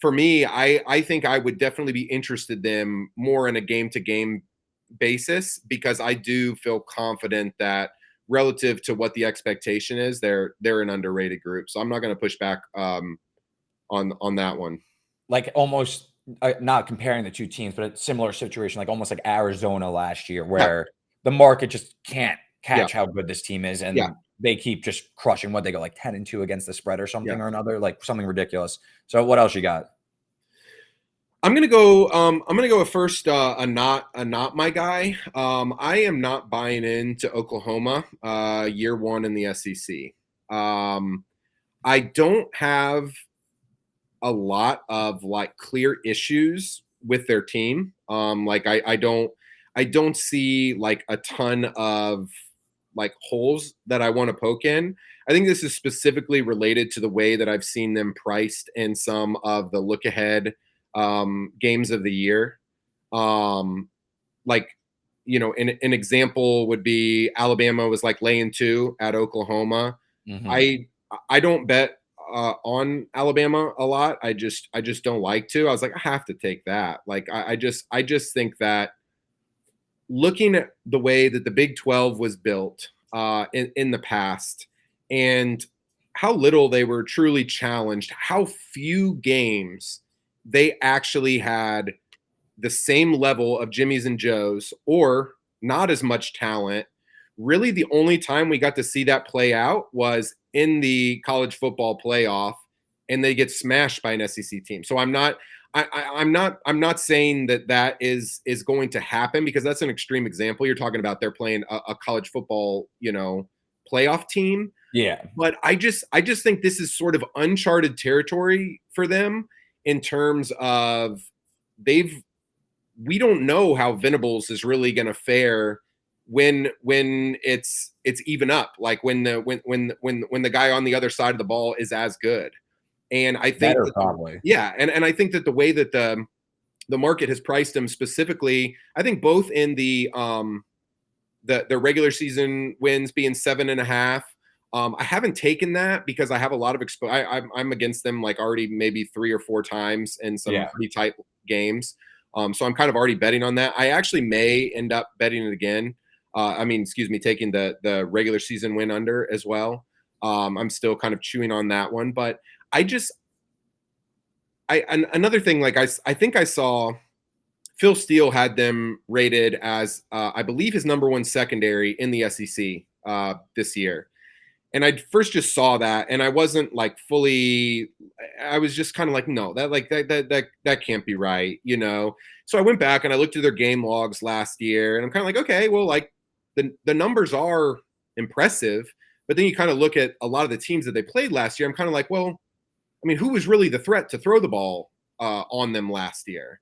for me, I think I would definitely be interested in them more in a game to game basis, because I do feel confident that relative to what the expectation is, they're an underrated group. So I'm not going to push back on that one. Like almost not comparing the two teams, but a similar situation, like almost like Arizona last year, Yeah, where the market just can't yeah, catch how good this team is, yeah, and they keep just crushing. What they go like 10-2 against the spread or yeah. something or another, like something ridiculous. So what else you got? I'm gonna go. I'm gonna go with first. A not my guy. I am not buying into Oklahoma. Year one in the SEC. I don't have a lot of like clear issues with their team. Like I don't see like a ton of like holes that I want to poke in. I think this is specifically related to the way that I've seen them priced in some of the look ahead games of the year. Um, like, an example would be Alabama was like laying 2 at Oklahoma. Hmm. I don't bet on Alabama a lot. I just don't like to. I was like, I have to take that. Like, I just think that looking at the way that the Big 12 was built in the past, and how little they were truly challenged, how few games they actually had the same level of Jimmys and Joes or not as much talent. Really, the only time we got to see that play out was in the college football playoff, and they get smashed by an SEC team. So I'm not saying that is going to happen, because that's an extreme example. You're talking about they're playing a college football, playoff team. Yeah, But I just think this is sort of uncharted territory for them in terms of they've we don't know how Venables is really going to fare when it's even up, like when the guy on the other side of the ball is as good. And I think better that probably. yeah, and I think that the way that the market has priced him specifically, I think both in the regular season wins being 7.5. I haven't taken that because I have a lot of I'm against them like already maybe 3 or 4 times in some Yeah. pretty tight games. So I'm kind of already betting on that. I actually may end up betting it again. Excuse me, taking the regular season win under as well. I'm still kind of chewing on that one, but I just another thing, like I think I saw Phil Steele had them rated as I believe his number one secondary in the SEC this year. And I first just saw that, and I wasn't like fully. I was just kind of like, no, that can't be right. So I went back and I looked at their game logs last year, and I'm kind of like, okay, well, like the numbers are impressive, but then you kind of look at a lot of the teams that they played last year. I'm kind of like, well, I mean, who was really the threat to throw the ball on them last year?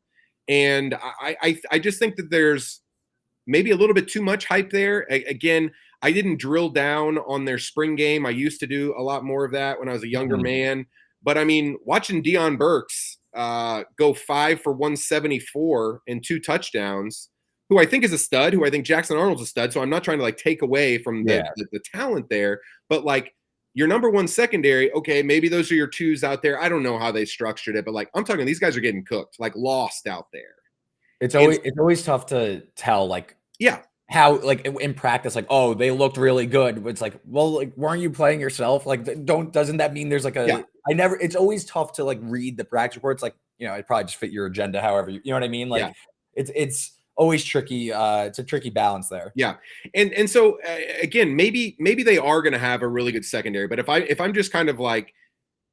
And I just think that there's maybe a little bit too much hype there. Again, I didn't drill down on their spring game. I used to do a lot more of that when I was a younger Mhm. man. But I mean, watching Deion Burks go 5 for 174 and 2 touchdowns, who I think is a stud, who I think Jackson Arnold's a stud. So I'm not trying to like take away from the Yeah. the talent there, but like your number one secondary, okay, maybe those are your twos out there. I don't know how they structured it, but like I'm talking, these guys are getting cooked, like lost out there. It's And always tough to tell, like, yeah, how, like, in practice, like, "Oh, they looked really good." But it's like, well, like, weren't you playing yourself? Like, don't doesn't that mean there's like yeah, a I never it's always tough to, like, read the practice reports, like, it probably just fit your agenda however you know what I mean? yeah. Like, it's always tricky, it's a tricky balance there. Yeah, and so again, maybe they are going to have a really good secondary, but if I'm just kind of like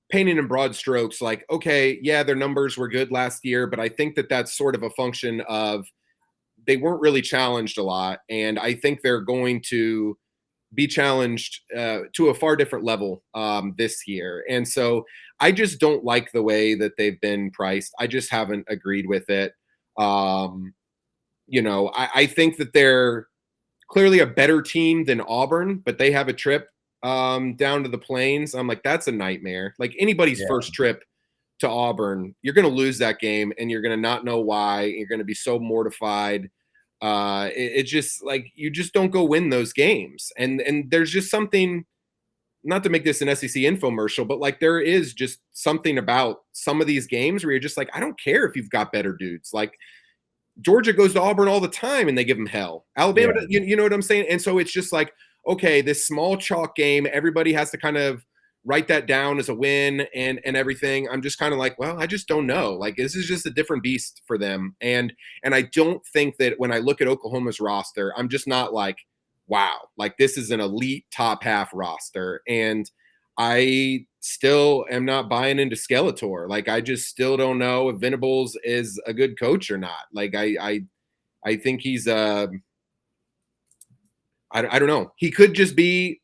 painting in broad strokes, like okay, yeah, their numbers were good last year, but I think that that's sort of a function of they weren't really challenged a lot, and I think they're going to be challenged to a far different level this year, and so I just don't like the way that they've been priced. I just haven't agreed with it. Um, I think that they're clearly a better team than Auburn, but they have a trip down to the plains. I'm like, that's a nightmare. Like anybody's Yeah. first trip to Auburn, you're going to lose that game, and you're going to not know why. You're going to be so mortified. It's just like you just don't go win those games, and there's just something. Not to make this an SEC infomercial, but like there is just something about some of these games where you're just like, I don't care if you've got better dudes. Like Georgia goes to Auburn all the time and they give them hell. Alabama, Yeah. you know what I'm saying? And so it's just like, okay, this small chalk game, everybody has to kind of write that down as a win and everything. I'm just kind of like, well, I just don't know. Like this is just a different beast for them. And I don't think that when I look at Oklahoma's roster, I'm just not like, wow, like this is an elite top half roster. And I still am not buying into Skeletor. Like I just still don't know if Venables is a good coach or not. Like I think he's I don't know. He could just be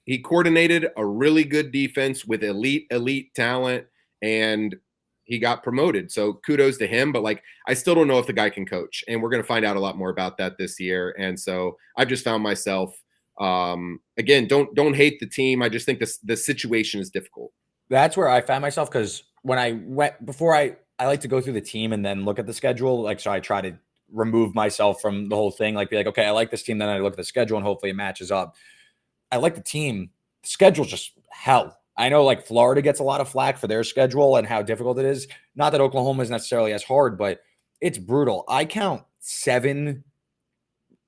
he coordinated a really good defense with elite talent and he got promoted. So kudos to him, but like I still don't know if the guy can coach. And we're going to find out a lot more about that this year. And so I've just found myself again, don't hate the team. I just think the situation is difficult. That's where I found myself, because when I went before I like to go through the team and then look at the schedule. Like, so I try to remove myself from the whole thing, like be like, okay, I like this team. Then I look at the schedule and hopefully it matches up. I like the team. The schedule's just hell. I know like Florida gets a lot of flack for their schedule and how difficult it is. Not that Oklahoma is necessarily as hard, but it's brutal. I count 7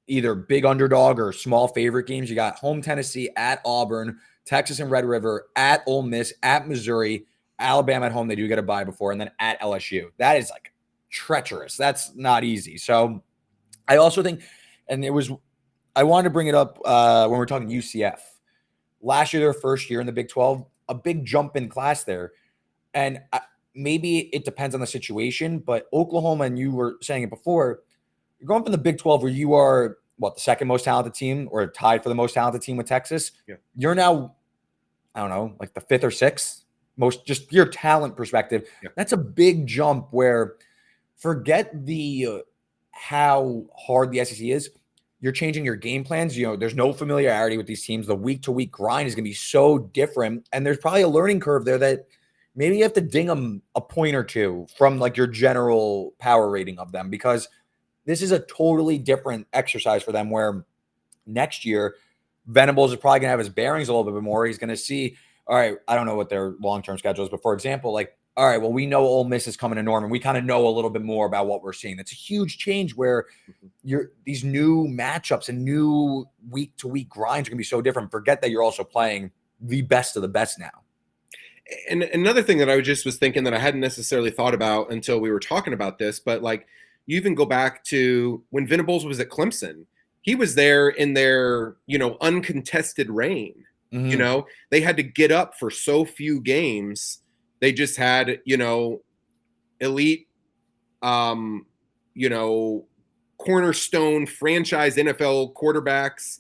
either big underdog or small favorite games. You got home Tennessee, at Auburn, Texas and Red River, at Ole Miss, at Missouri, Alabama at home. They do get a bye before, and then at LSU. That is like treacherous. That's not easy. So I also think, and I wanted to bring it up when we're talking UCF. Last year, their first year in the Big 12, a big jump in class there. And maybe it depends on the situation, but Oklahoma, and you were saying it before, you're going from the Big 12 where you are the second most talented team or tied for the most talented team with Texas. Yeah. You're now, I don't know, like the 5th or 6th most, just your talent perspective. Yeah. That's a big jump where forget the how hard the SEC is. You're changing your game plans. You know, there's no familiarity with these teams. The week-to-week grind is going to be so different. And there's probably a learning curve there that maybe you have to ding them a point or two from like your general power rating of them, because this is a totally different exercise for them, where next year Venables is probably going to have his bearings a little bit more. He's going to see, all right, I don't know what their long-term schedule is, but for example, like, all right, well, we know Ole Miss is coming to Norman. We kind of know a little bit more about what we're seeing. It's a huge change where these new matchups and new week-to-week grinds are going to be so different. Forget that you're also playing the best of the best now. And another thing that I just was thinking that I hadn't necessarily thought about until we were talking about this, but like you even go back to when Venables was at Clemson, he was there in their, uncontested reign. Mm-hmm. They had to get up for so few games. They just had, elite, cornerstone franchise NFL quarterbacks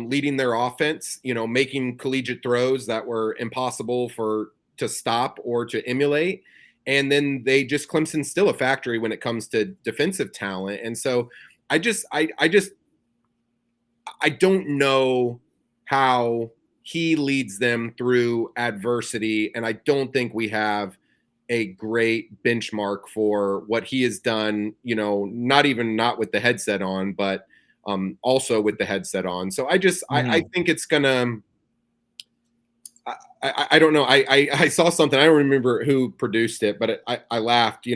leading their offense, making collegiate throws that were impossible to stop or to emulate. And then Clemson's still a factory when it comes to defensive talent. And so I don't know how he leads them through adversity. And I don't think we have a great benchmark for what he has done, not with the headset on, but also with the headset on. So I think it's gonna, I don't know. I saw something. I don't remember who produced it, but I laughed.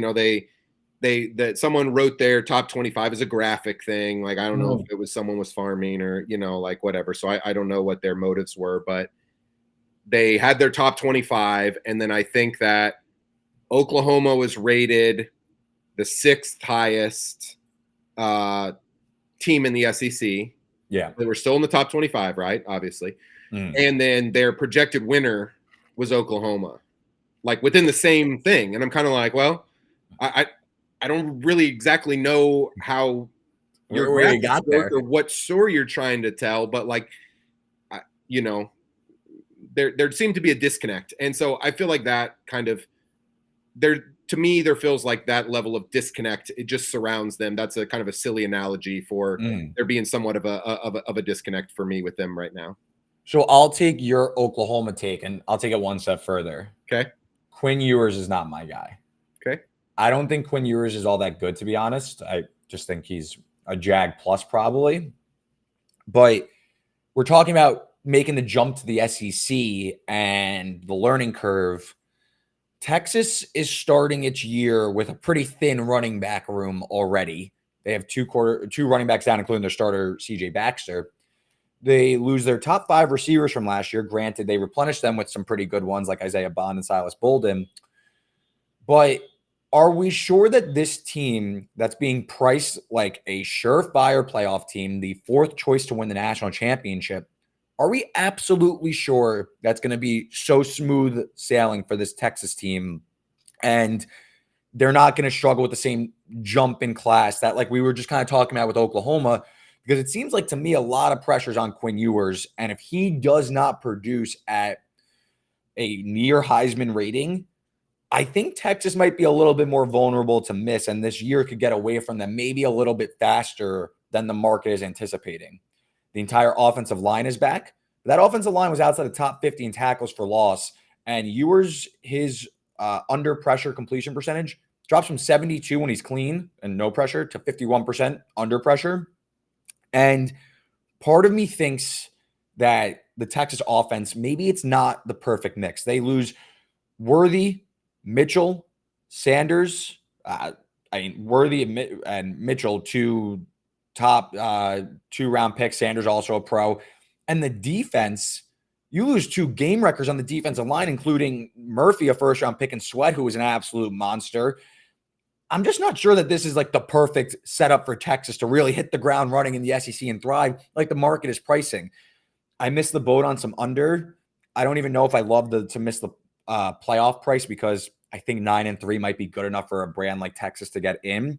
That someone wrote their top 25 as a graphic thing. Like, I don't know if it was someone was farming or, like whatever. So I don't know what their motives were, but they had their top 25. And then I think that Oklahoma was rated the 6th highest team in the SEC. Yeah. They were still in the top 25, right? Obviously. Mm. And then their projected winner was Oklahoma, like within the same thing. And I'm kind of like, well, I don't really exactly know how where you got there or what story you're trying to tell, but like, there seemed to be a disconnect. And so I feel like that kind of there feels like that level of disconnect. It just surrounds them. That's a kind of a silly analogy for there being somewhat of a disconnect for me with them right now. So I'll take your Oklahoma take and I'll take it one step further. Okay. Quinn Ewers is not my guy. Okay. I don't think Quinn Ewers is all that good, to be honest. I just think he's a Jag plus probably. But we're talking about making the jump to the SEC and the learning curve. Texas is starting its year with a pretty thin running back room already. They have two running backs down, including their starter, CJ Baxter. They lose their top 5 receivers from last year. Granted, they replenished them with some pretty good ones like Isaiah Bond and Silas Bolden. But are we sure that this team that's being priced like a surefire playoff team, the 4th choice to win the national championship, are we absolutely sure that's going to be so smooth sailing for this Texas team? And they're not going to struggle with the same jump in class that like we were just kind of talking about with Oklahoma, because it seems like to me a lot of pressures on Quinn Ewers. And if he does not produce at a near Heisman rating, I think Texas might be a little bit more vulnerable to miss, and this year could get away from them maybe a little bit faster than the market is anticipating. The entire offensive line is back. That offensive line was outside the top 50 in tackles for loss, and Ewers, his under pressure completion percentage drops from 72 when he's clean and no pressure to 51% under pressure. And part of me thinks that the Texas offense, maybe it's not the perfect mix. They lose Worthy, Mitchell, Sanders, Worthy and Mitchell, 2 top 2-round picks. Sanders also a pro. And the defense, you lose 2 game records on the defensive line, including Murphy, a 1st-round pick, and Sweat, who was an absolute monster. I'm just not sure that this is like the perfect setup for Texas to really hit the ground running in the SEC and thrive like the market is pricing. I missed the boat on some under. I don't even know if I love to miss the playoff price, because I think 9-3 might be good enough for a brand like Texas to get in.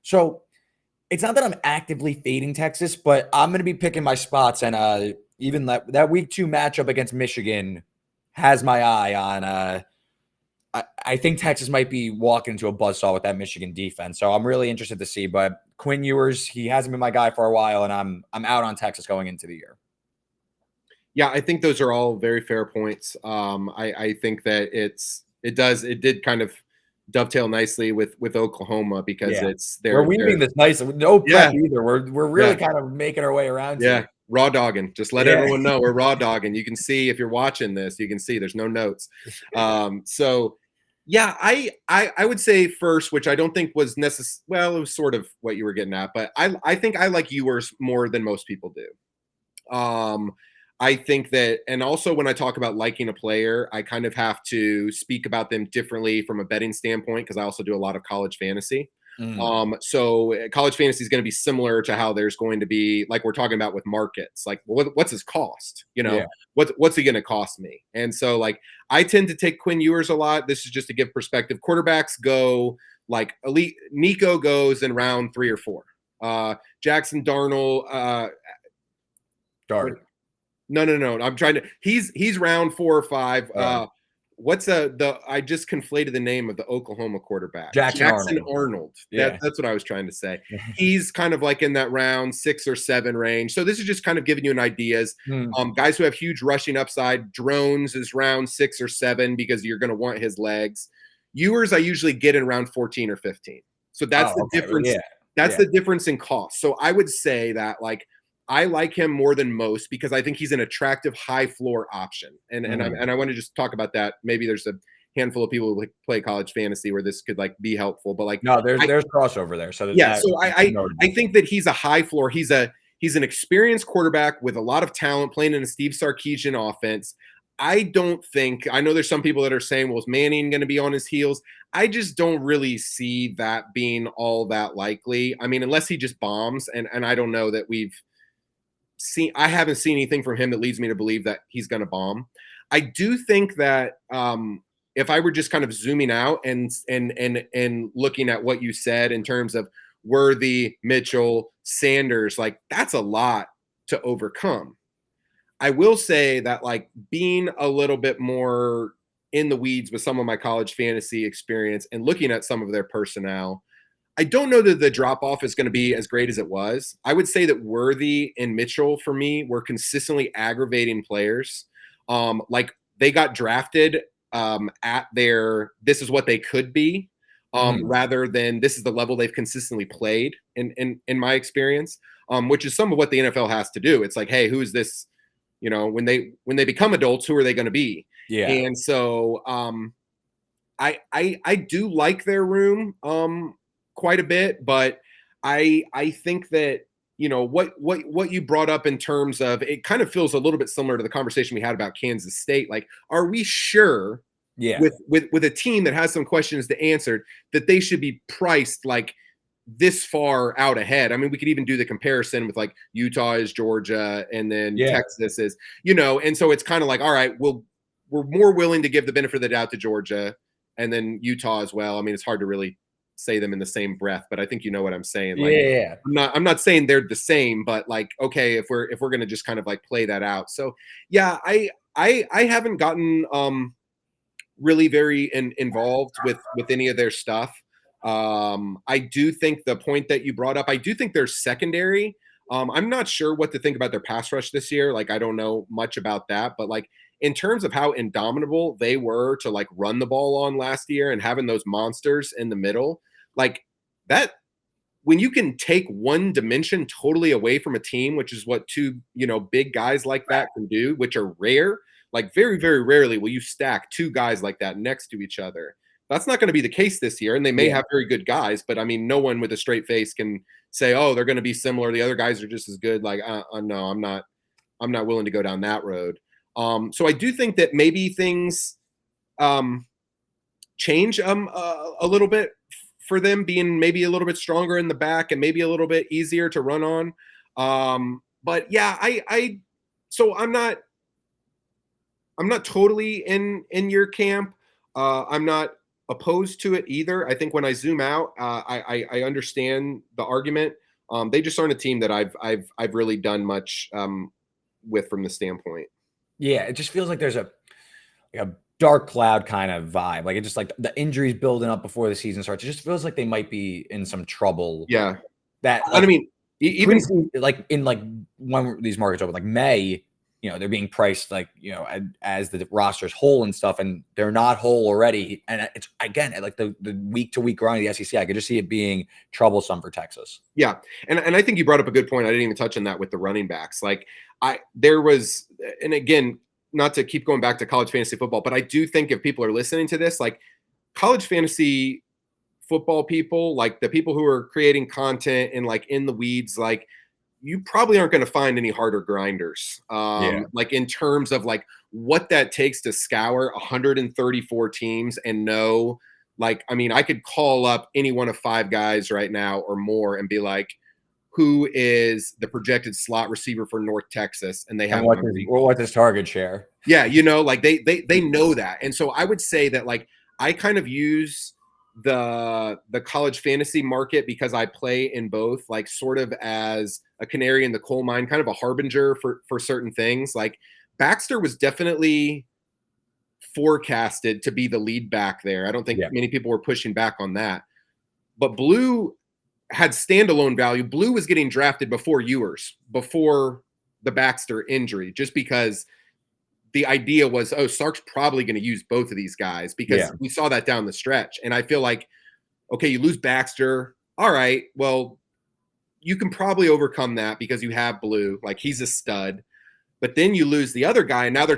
So it's not that I'm actively fading Texas, but I'm going to be picking my spots. And even that week 2 matchup against Michigan has my eye on. I think Texas might be walking into a buzzsaw with that Michigan defense. So I'm really interested to see. But Quinn Ewers, he hasn't been my guy for a while, and I'm out on Texas going into the year. Yeah, I think those are all very fair points. I think that it did kind of dovetail nicely with Oklahoma, because we're weaving this nice, no prep either. We're really kind of making our way around. Yeah, raw dogging. Just let everyone know we're raw dogging. You can see if you're watching this, you can see there's no notes. So yeah, I would say first, which I don't think was necessary. Well, it was sort of what you were getting at, but I think I like Ewers more than most people do. I think that, and also when I talk about liking a player, I kind of have to speak about them differently from a betting standpoint, because I also do a lot of college fantasy. So college fantasy is going to be similar to how there's going to be, like we're talking about with markets, like what's his cost? What's he going to cost me? And so like I tend to take Quinn Ewers a lot. This is just to give perspective. Quarterbacks go like elite. Nico goes in round 3 or 4. Jackson Darnold. No. I'm trying to. He's round 4 or 5. What's I just conflated the name of the Oklahoma quarterback. Jackson Arnold. That's what I was trying to say. He's kind of like in that round 6 or 7 range. So this is just kind of giving you an ideas. Guys who have huge rushing upside. Drones is round 6 or 7 because you're going to want his legs. Ewers I usually get in round 14 or 15. So that's the difference. That's the difference in cost. So I would say that like I like him more than most because I think he's an attractive high floor option. And I want to just talk about that. Maybe there's a handful of people who play college fantasy where this could like be helpful, but like no, there's crossover there. So I think that he's a high floor. He's an experienced quarterback with a lot of talent playing in a Steve Sarkisian offense. I know there's some people that are saying, well, is Manning going to be on his heels? I just don't really see that being all that likely. I mean, unless he just bombs, and I don't know that I haven't seen anything from him that leads me to believe that he's going to bomb. I do think that if I were just kind of zooming out and looking at what you said in terms of Worthy, Mitchell, Sanders, like that's a lot to overcome. I will say that like being a little bit more in the weeds with some of my college fantasy experience and looking at some of their personnel, I don't know that the drop-off is going to be as great as it was. I would say that Worthy and Mitchell, for me, were consistently aggravating players. Like, they got drafted at this is what they could be, rather than this is the level they've consistently played, in my experience, which is some of what the NFL has to do. It's like, hey, who is this? When they become adults, who are they going to be? Yeah. And so I do like their room. Quite a bit, but I think that, what you brought up in terms of, it kind of feels a little bit similar to the conversation we had about Kansas State. Like, are we sure Yeah. with a team that has some questions to answer that they should be priced like this far out ahead? I mean, we could even do the comparison with like Utah is Georgia and then Yeah. Texas is, and so it's kind of like, all right, we're more willing to give the benefit of the doubt to Georgia and then Utah as well. I mean, it's hard to really say them in the same breath, but I think you know what I'm saying. Like, Yeah. I'm not saying they're the same, but like, okay, if we're going to just kind of like play that out. So yeah, I haven't gotten really very involved with any of their stuff. I do think the point that you brought up, I do think their secondary. I'm not sure what to think about their pass rush this year. Like, I don't know much about that, but like in terms of how indomitable they were to like run the ball on last year and having those monsters in the middle, like that, when you can take one dimension totally away from a team, which is what two, big guys like that can do, which are rare. Like very, very rarely will you stack two guys like that next to each other. That's not going to be the case this year. And they may have very good guys, but I mean, no one with a straight face can say, oh, they're going to be similar. The other guys are just as good. Like, no, I'm not willing to go down that road. So I do think that maybe things change a little bit for them, being maybe a little bit stronger in the back and maybe a little bit easier to run on. But yeah, so I'm not totally in your camp. I'm not opposed to it either. I think when I zoom out, I understand the argument. They just aren't a team that I've really done much with from the standpoint. Yeah, it just feels like there's a dark cloud kind of vibe. Like, it just like the injuries building up before the season starts. It just feels like they might be in some trouble. Yeah. That, I mean, even like in like when these markets open, like May, they're being priced like, as the roster's whole and stuff, and they're not whole already. And it's, again, like the week to week grind of the SEC, I could just see it being troublesome for Texas. Yeah. And I think you brought up a good point. I didn't even touch on that with the running backs. Like there was, and again, not to keep going back to college fantasy football, but I do think if people are listening to this, like college fantasy football people, like the people who are creating content and like in the weeds, like you probably aren't going to find any harder grinders. Like in terms of like what that takes to scour 134 teams and know, like, I mean, I could call up any one of five guys right now or more and be like, who is the projected slot receiver for North Texas? And they have what's his target share? Yeah, like they know that. And so I would say that like I kind of use the college fantasy market, because I play in both, like sort of as a canary in the coal mine, kind of a harbinger for certain things. Like Baxter was definitely forecasted to be the lead back there. I don't think many people were pushing back on that. But Blue had standalone value. Blue was getting drafted before Ewers, before the Baxter injury, just because the idea was, oh, Sark's probably going to use both of these guys, because we saw that down the stretch. And I feel like, okay, you lose Baxter. All right, well, you can probably overcome that because you have Blue. Like, he's a stud. But then you lose the other guy, and now they're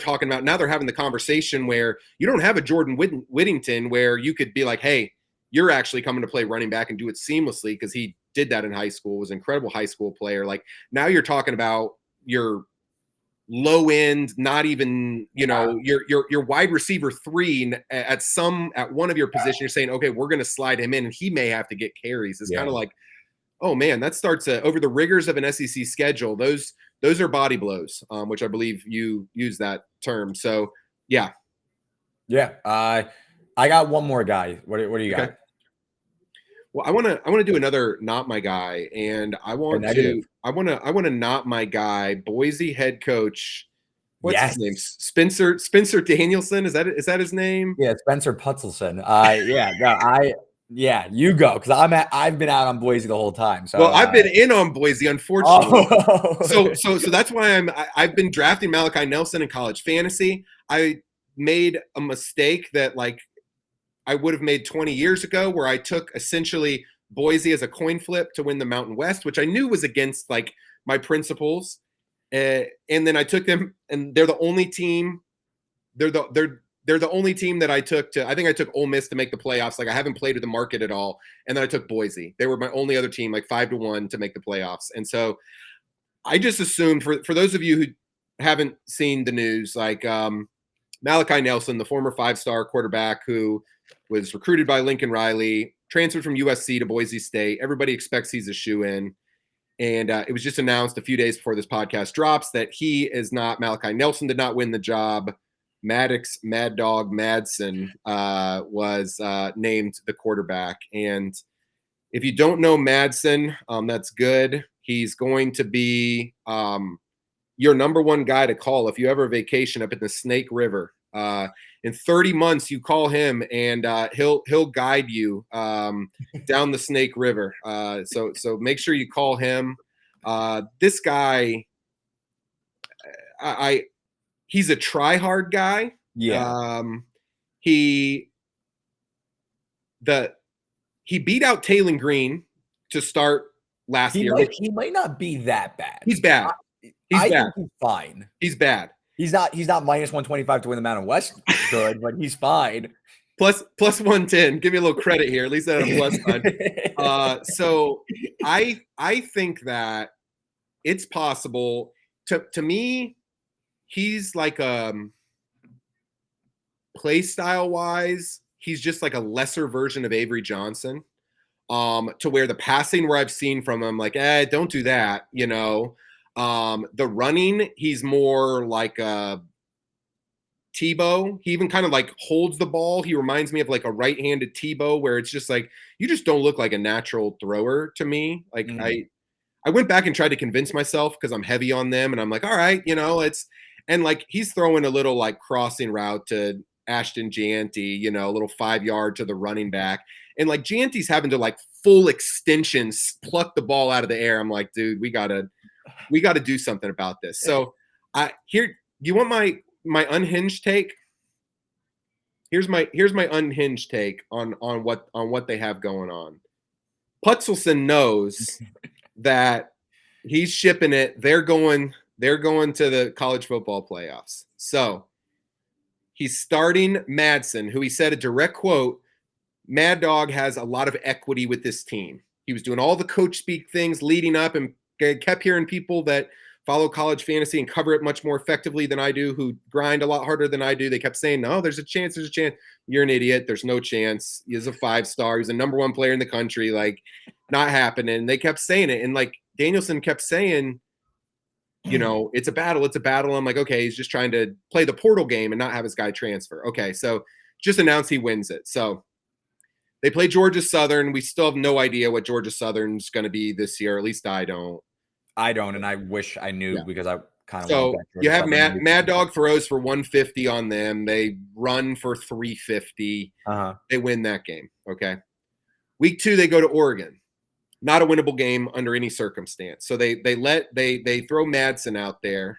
having the conversation where you don't have a Jordan Whittington where you could be like, hey, you're actually coming to play running back and do it seamlessly, because he did that in high school, was an incredible high school player. Like, now you're talking about your low end, not even, your wide receiver 3 at one of your positions. You're saying, okay, we're going to slide him in and he may have to get carries. It's kind of like, oh man, that starts over the rigors of an SEC schedule. Those are body blows, which I believe you use that term. So yeah. I got one more guy. What do you got? Well, I want to do another not my guy, and I want to not my guy, Boise head coach. What's his name? Spencer Danielson. Is that his name? Yeah, Spencer Putzelson. You go, because I've been out on Boise the whole time. So well, I've been in on Boise, unfortunately. So that's why I've been drafting Malachi Nelson in college fantasy. I made a mistake that like I would have made 20 years ago, where I took essentially Boise as a coin flip to win the Mountain West, which I knew was against like my principles. And then I took them, and they're the only team. They're they're the only team that I took to. I think I took Ole Miss to make the playoffs. Like I haven't played with the market at all, and then I took Boise. They were my only other team, like 5-1 to make the playoffs. And so I just assumed for those of you who haven't seen the news, like Malachi Nelson, the former 5-star quarterback who was recruited by Lincoln Riley, transferred from USC to Boise State. Everybody expects he's a shoe-in. And it was just announced a few days before this podcast drops that he is not. Malachi Nelson did not win the job. Maddox Mad Dog Madsen was named the quarterback. And if you don't know Madsen, that's good. He's going to be your number one guy to call if you ever vacation up in the Snake River. In 30 months, you call him and he'll guide you down the Snake River. So make sure you call him. This guy, he's a try-hard guy. Yeah. He beat out Taylon Green to start last year. He might not be that bad. He's bad. I think he's fine. He's bad. He's not minus 125 to win the Mountain West good, but he's fine. Plus 110. Give me a little credit here. At least I had a plus sign. So I think that it's possible. To me, he's like play style wise, he's just like a lesser version of Avery Johnson. To where the passing where I've seen from him, like, don't do that, you know. The running, he's more like Tebow. He even kind of like holds the ball. He reminds me of like a right-handed Tebow, where it's just like, you just don't look like a natural thrower to me. Like I went back and tried to convince myself because I'm heavy on them, and I'm like, all right, you know, and like he's throwing a little like crossing route to Ashton Gianti, you know, a little 5-yard to the running back. And like Gianti's having to like full extensions pluck the ball out of the air. I'm like, dude, we gotta do something about this. So you want my unhinged take? Here's my unhinged take on what they have going on. Putzelson knows that he's shipping it. They're going to the college football playoffs. So he's starting Madsen, who he said a direct quote, Mad Dog has a lot of equity with this team. He was doing all the coach speak things leading up and kept hearing people that follow college fantasy and cover it much more effectively than I do, who grind a lot harder than I do. They kept saying, no, there's a chance. You're an idiot. There's no chance. He's a 5-star. He's a number 1 player in the country. Like, not happening. They kept saying it. And like Danielson kept saying, you know, it's a battle. It's a battle. I'm like, okay, he's just trying to play the portal game and not have his guy transfer. Okay, so just announced he wins it. So they play Georgia Southern. We still have no idea what Georgia Southern's going to be this year. At least I don't. And I wish I knew because I kind of. So you have Mad Dog throws for 150 on them. They run for 350. They win that game. Okay. Week 2, they go to Oregon. Not a winnable game under any circumstance. So they throw Madsen out there.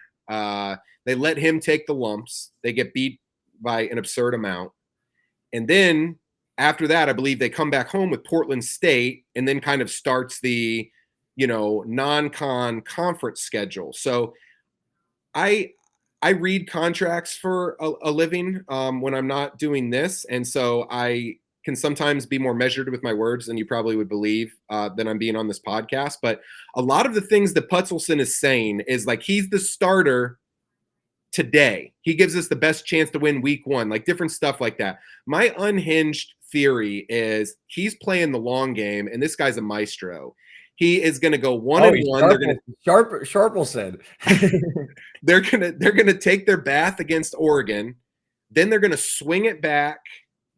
They let him take the lumps. They get beat by an absurd amount. And then after that, I believe they come back home with Portland State and then kind of starts the, you know, non-con conference schedule. So I read contracts for a living when I'm not doing this. And so I can sometimes be more measured with my words than you probably would believe than I'm being on this podcast. But a lot of the things that Putzelson is saying is like, he's the starter today. He gives us the best chance to win week 1, like different stuff like that. My unhinged theory is he's playing the long game, and this guy's a maestro. He is going to go 1-1. They're going to Sharpelson. they're going to take their bath against Oregon. Then they're going to swing it back.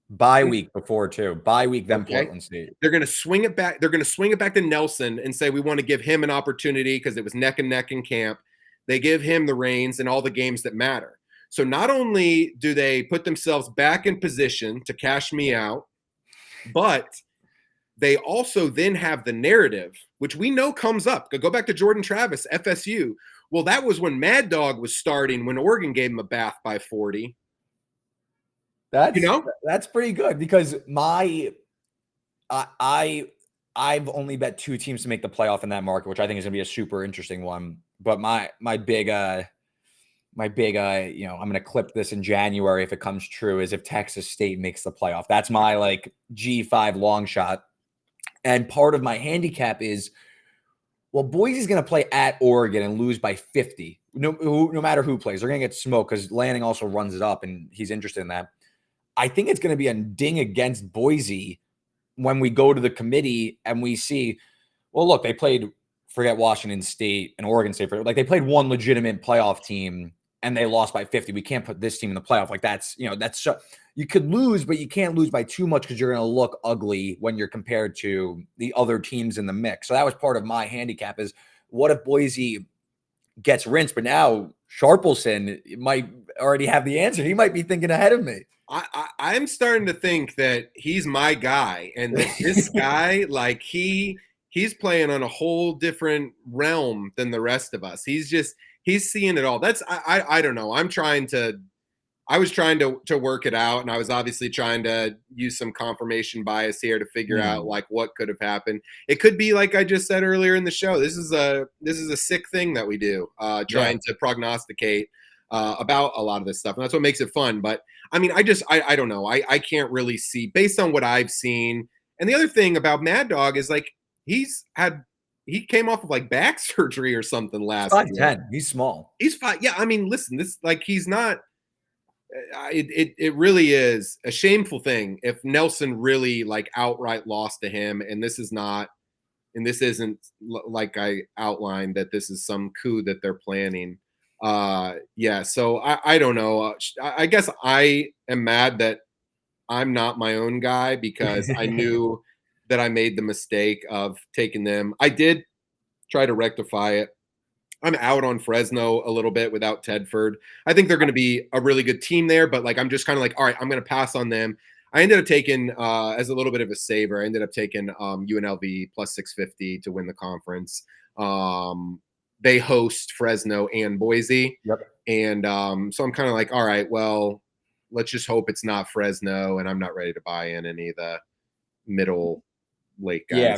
Bye week before too. Bye week, then Portland State. They're going to swing it back. They're going to swing it back to Nelson and say we want to give him an opportunity because it was neck and neck in camp. They give him the reins in all the games that matter. So not only do they put themselves back in position to cash me out, but they also then have the narrative, which we know comes up. Go back to Jordan Travis, FSU. Well, that was when Mad Dog was starting, when Oregon gave him a bath by 40. That's pretty good because I've only bet 2 teams to make the playoff in that market, which I think is going to be a super interesting one. But my big my big, I'm going to clip this in January if it comes true, is if Texas State makes the playoff. That's my like G5 long shot. And part of my handicap is, well, Boise's going to play at Oregon and lose by 50. No matter who plays, they're going to get smoked because Lanning also runs it up and he's interested in that. I think it's going to be a ding against Boise when we go to the committee and we see, well, look, they played, forget Washington State and Oregon State, like they played one legitimate playoff team and they lost by 50. We can't put this team in the playoff. Like that's so, you could lose, but you can't lose by too much because you're going to look ugly when you're compared to the other teams in the mix. So that was part of my handicap is, what if Boise gets rinsed? But now Sharpleson might already have the answer. He might be thinking ahead of me. I'm starting to think that he's my guy, and that this guy, like he's playing on a whole different realm than the rest of us. He's seeing it all. That's I don't know. I was trying to work it out, and I was obviously trying to use some confirmation bias here to figure out like what could have happened. It could be like I just said earlier in the show. This is a sick thing that we do, trying to prognosticate about a lot of this stuff, and that's what makes it fun. But I mean, I don't know. I can't really see based on what I've seen. And the other thing about Mad Dog is like he came off of like back surgery or something last year. 5'10". He's small. He's 5. Yeah, I mean, listen, this like he's not. It really is a shameful thing if Nelson really like outright lost to him, and this isn't like I outlined that this is some coup that they're planning. So I don't know. I guess I am mad that I'm not my own guy because I knew that I made the mistake of taking them. I did try to rectify it. I'm out on Fresno a little bit without Tedford. I think they're going to be a really good team there, but like I'm just kind of like, all right, I'm going to pass on them. I ended up taking as a little bit of a saver. I ended up taking UNLV plus 650 to win the conference. They host Fresno and Boise. Yep. And so I'm kind of like, all right, well, let's just hope it's not Fresno, and I'm not ready to buy in any of the middle lake guys. Yeah,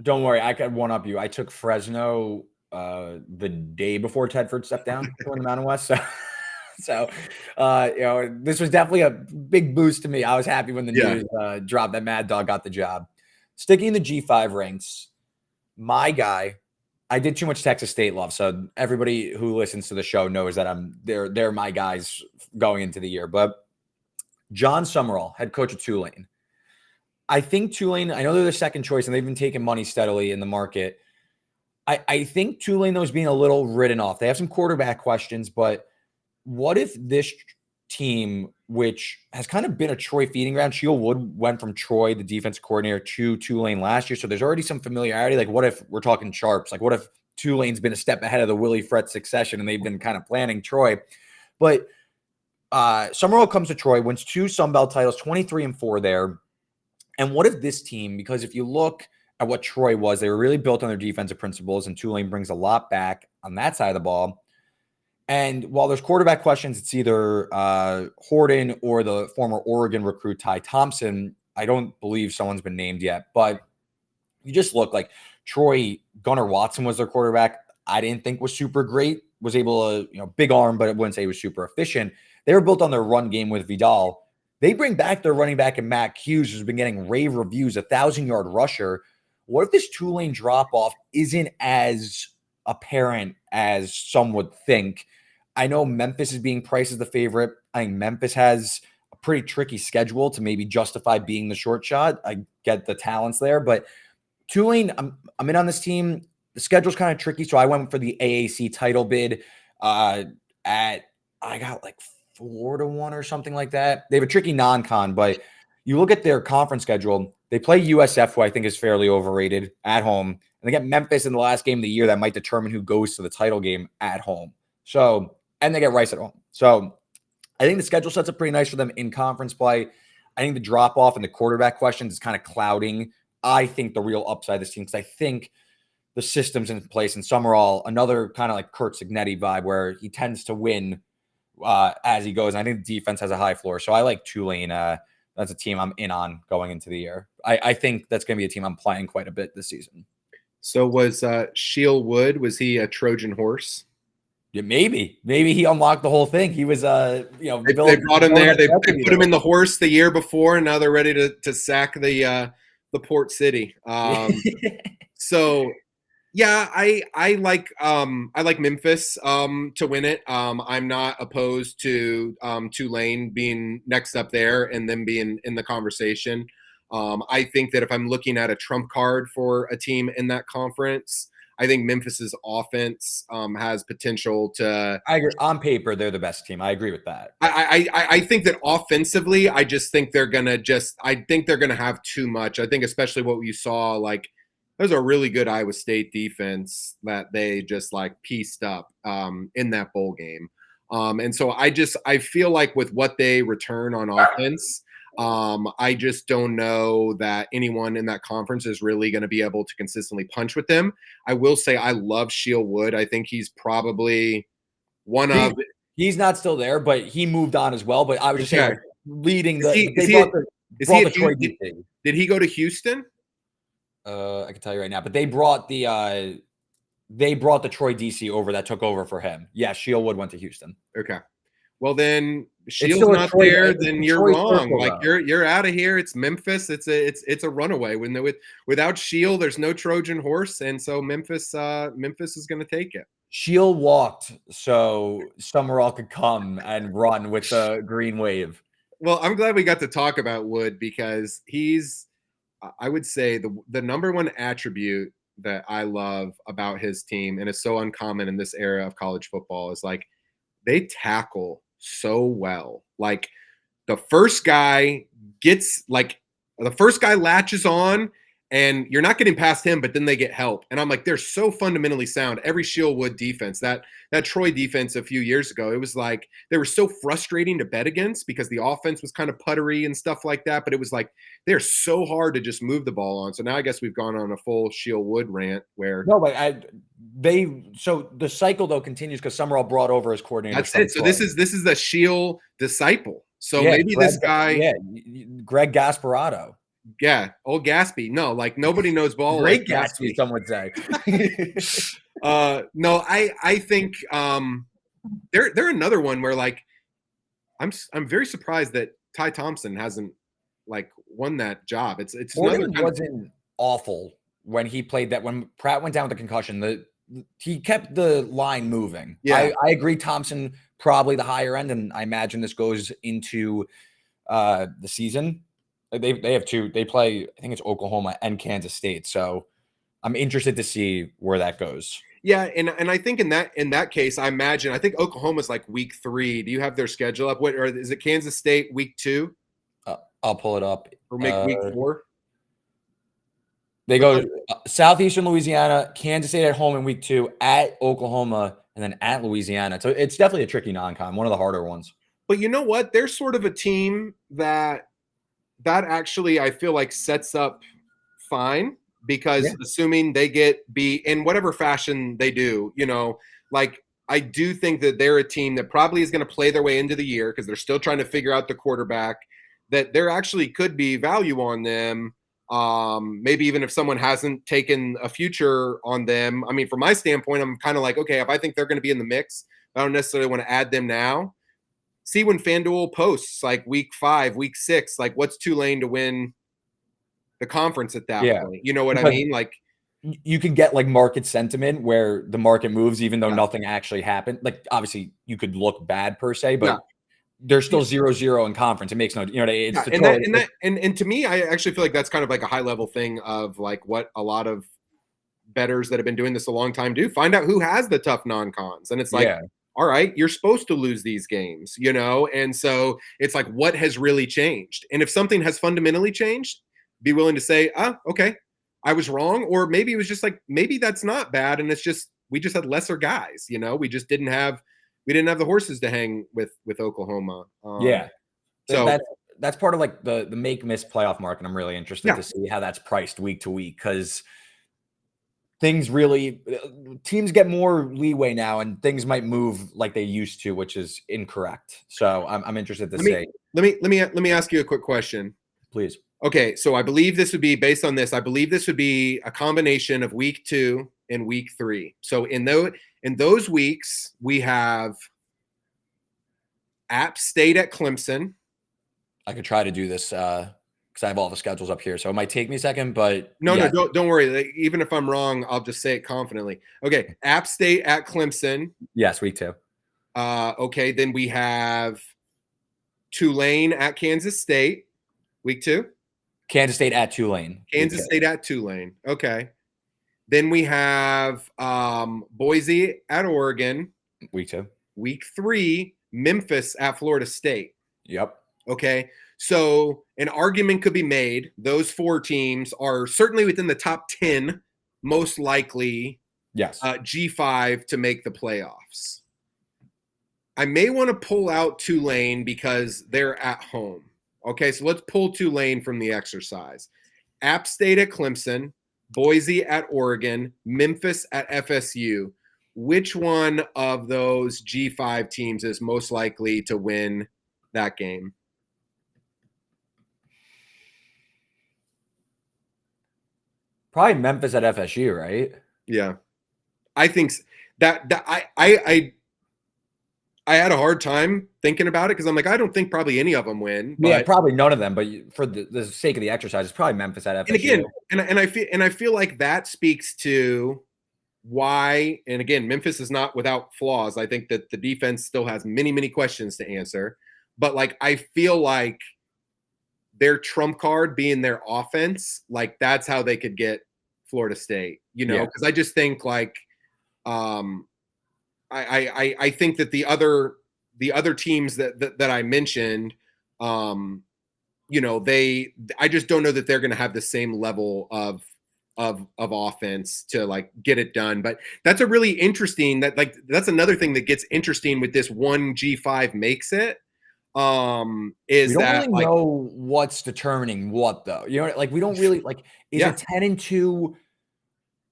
don't worry. I could one up you. I took Fresno the day before Tedford stepped down to win the Mountain West. So this was definitely a big boost to me. I was happy when the news dropped that Mad Dog got the job. Sticking in the G5 ranks, my guy, I did too much Texas State love. So everybody who listens to the show knows that they're my guys going into the year. But John Summerall, head coach of Tulane. I think Tulane, I know they're the second choice and they've been taking money steadily in the market. I think Tulane, though, is being a little written off. They have some quarterback questions, but what if this team, which has kind of been a Troy feeding ground, Sheil Wood went from Troy, the defense coordinator, to Tulane last year, so there's already some familiarity. Like, what if we're talking sharps? Like, what if Tulane's been a step ahead of the Willie Fretz succession and they've been kind of planning Troy? But Summerall comes to Troy, wins 2 Sun Belt titles, 23-4 there. And what if this team, because if you look at what Troy was, they were really built on their defensive principles, and Tulane brings a lot back on that side of the ball. And while there's quarterback questions, it's either Horton or the former Oregon recruit Ty Thompson. I don't believe someone's been named yet, but you just look like Troy. Gunnar Watson was their quarterback. I didn't think was super great. Was able to, big arm, but I wouldn't say he was super efficient. They were built on their run game with Vidal. They bring back their running back in Matt Hughes, who's been getting rave reviews, 1,000-yard rusher. What if this Tulane drop-off isn't as apparent as some would think? I know Memphis is being priced as the favorite. I think Memphis has a pretty tricky schedule to maybe justify being the short shot. I get the talents there, but Tulane, I'm in on this team. The schedule's kind of tricky, so I went for the AAC title bid I got like 4-1 or something like that. They have a tricky non-con, but you look at their conference schedule, they play USF, who I think is fairly overrated, at home. And they get Memphis in the last game of the year that might determine who goes to the title game at home. So, and they get Rice at home. So I think the schedule sets up pretty nice for them in conference play. I think the drop-off and the quarterback questions is kind of clouding, I think, the real upside of this team, because I think the system's in place. And Summerall, another kind of like Kurt Signetti vibe where he tends to win as he goes. And I think the defense has a high floor. So I like Tulane. That's a team I'm in on going into the year. I think that's going to be a team I'm playing quite a bit this season. So was Sheil Wood, was he a Trojan horse? Yeah, maybe he unlocked the whole thing. He was They brought him there. They put him in the horse the year before, and now they're ready to sack the port city. So yeah, I like Memphis to win it. I'm not opposed to Tulane being next up there and them being in the conversation. I think that if I'm looking at a trump card for a team in that conference, I think Memphis's offense has potential to. I agree. On paper, they're the best team. I agree with that. I think that offensively, I think they're gonna have too much. I think especially what you saw, like there's a really good Iowa State defense that they just like pieced up in that bowl game. And so I feel like with what they return on offense, I just don't know that anyone in that conference is really going to be able to consistently punch with them. I will say I love Shield Wood. I think he's probably one of. He's not still there, but he moved on as well. But I was just saying, like, leading the. Did he go to Houston? I can tell you right now, but they brought the Troy DC over that took over for him. Yeah, Shieldwood went to Houston. Okay. Well, then Shield's not there. Then you're wrong. Like you're out of here. It's Memphis. It's a runaway. Without Shield, there's no Trojan horse, and so Memphis is going to take it. Shield walked so Summerall could come and run with the green wave. Well, I'm glad we got to talk about Wood because he's, I would say, the number one attribute that I love about his team, and it's so uncommon in this era of college football, is like they tackle so well. Like the first guy latches on and you're not getting past him, but then they get help. And I'm like, they're so fundamentally sound. Every Shieldwood defense, that Troy defense a few years ago, it was like they were so frustrating to bet against because the offense was kind of puttery and stuff like that. But it was like they're so hard to just move the ball on. So now I guess we've gone on a full Shieldwood rant where so the cycle though continues because Summerall brought over his coordinator. That's it. So this is the Shield disciple. So maybe this guy, Greg Gasparotto. Yeah, old Gatsby. No, like nobody knows ball. Great like Gatsby, some would say. No, I think they're another one where like I'm very surprised that Ty Thompson hasn't like won that job. It's wasn't awful when he played that. When Pratt went down with the concussion, he kept the line moving. Yeah, I agree. Thompson probably the higher end, and I imagine this goes into the season. They have two. They play, I think it's Oklahoma and Kansas State. So I'm interested to see where that goes. Yeah, and I think in that case, I think Oklahoma's like week 3. Do you have their schedule up? Or is it Kansas State week 2? I'll pull it up. Or make week 4. They go Southeastern Louisiana, Kansas State at home in week 2, at Oklahoma, and then at Louisiana. So it's definitely a tricky non-con, one of the harder ones. But you know what? They're sort of a team that actually I feel like sets up fine because assuming they be in whatever fashion they do, like I do think that they're a team that probably is going to play their way into the year because they're still trying to figure out the quarterback, that there actually could be value on them. Maybe even if someone hasn't taken a future on them. I mean, from my standpoint, I'm kind of like, okay, if I think they're going to be in the mix, I don't necessarily want to add them now. See when FanDuel posts like week 5, week 6, like what's Tulane to win the conference at that point? You know what I mean? Like you can get like market sentiment where the market moves, even though nothing actually happened. Like obviously you could look bad per se, but they're still 0-0 in conference. It makes no, and to me, I actually feel like that's kind of like a high level thing of like what a lot of bettors that have been doing this a long time do. Find out who has the tough non-cons, and it's like. All right, you're supposed to lose these games, and so it's like, what has really changed? And if something has fundamentally changed, be willing to say, okay, I was wrong. Or maybe it was just like, maybe that's not bad. And it's just, we just had lesser guys, we just didn't have the horses to hang with Oklahoma. So that's part of like the make-miss playoff market. I'm really interested to see how that's priced week to week because teams get more leeway now and things might move like they used to, which is incorrect. So I'm interested to say. Let me ask you a quick question. Please. Okay, so I believe this would be based on this. I believe this would be a combination of week 2 and week 3. So in those weeks, we have App State at Clemson. I could try to do this because I have all the schedules up here, so it might take me a second. But No, yes. don't worry. Like, even if I'm wrong, I'll just say it confidently. Okay, App State at Clemson. Yes, week 2. Okay, then we have Tulane at Kansas State, week 2. Kansas State at Tulane. Kansas State at Tulane. Okay. Then we have Boise at Oregon. Week 2. Week 3, Memphis at Florida State. Yep. Okay. So an argument could be made. Those 4 teams are certainly within the top 10, most likely Yes. G5 to make the playoffs. I may want to pull out Tulane because they're at home. Okay, so let's pull Tulane from the exercise. App State at Clemson, Boise at Oregon, Memphis at FSU. Which one of those G5 teams is most likely to win that game? Probably Memphis at FSU, right? Yeah, I think that I had a hard time thinking about it because I'm like, I don't think probably any of them win. But, Yeah, probably none of them. But for the sake of the exercise, it's probably Memphis at FSU. and again, and I feel like that speaks to why. And again, Memphis is not without flaws. I think that the defense still has many questions to answer. But like, I feel like their trump card being their offense, like that's how they could get Florida State. You know, because I just think like. I think that the other teams that I mentioned, you know, I just don't know that they're going to have the same level of offense to like get it done. But that's a really interesting that's another thing that gets interesting with this one G5 makes it. Is we don't that really like, know what's determining what though? You know, like we don't really like is Yeah. a 10-2.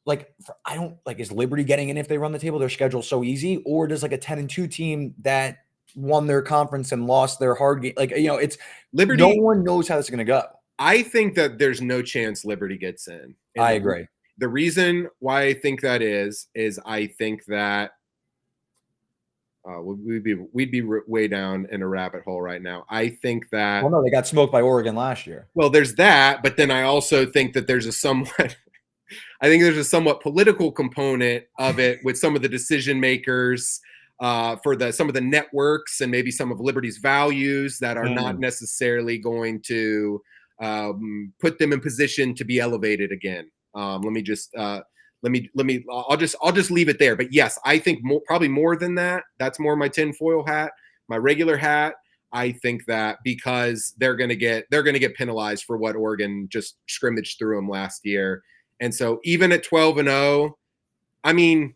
Like I don't like is Liberty getting in if they run the table? Their schedule's so easy, or does like a 10-2 team that won their conference and lost their hard game? Like, you know, it's Liberty? No one knows how this is going to go. I think that there's no chance Liberty gets in. And I agree. The reason why I think that is I think that we'd be way down in a rabbit hole right now. I think that. Well, no, they got smoked by Oregon last year. Well, there's that, but then I also think that there's a somewhat political component of it with some of the decision makers for some of the networks and maybe some of Liberty's values that are not necessarily going to put them in position to be elevated again. I'll just leave it there. But yes, I think probably more than that. That's more my tinfoil hat, my regular hat. I think that because they're going to get penalized for what Oregon just scrimmaged through them last year. And so even at 12-0, I mean,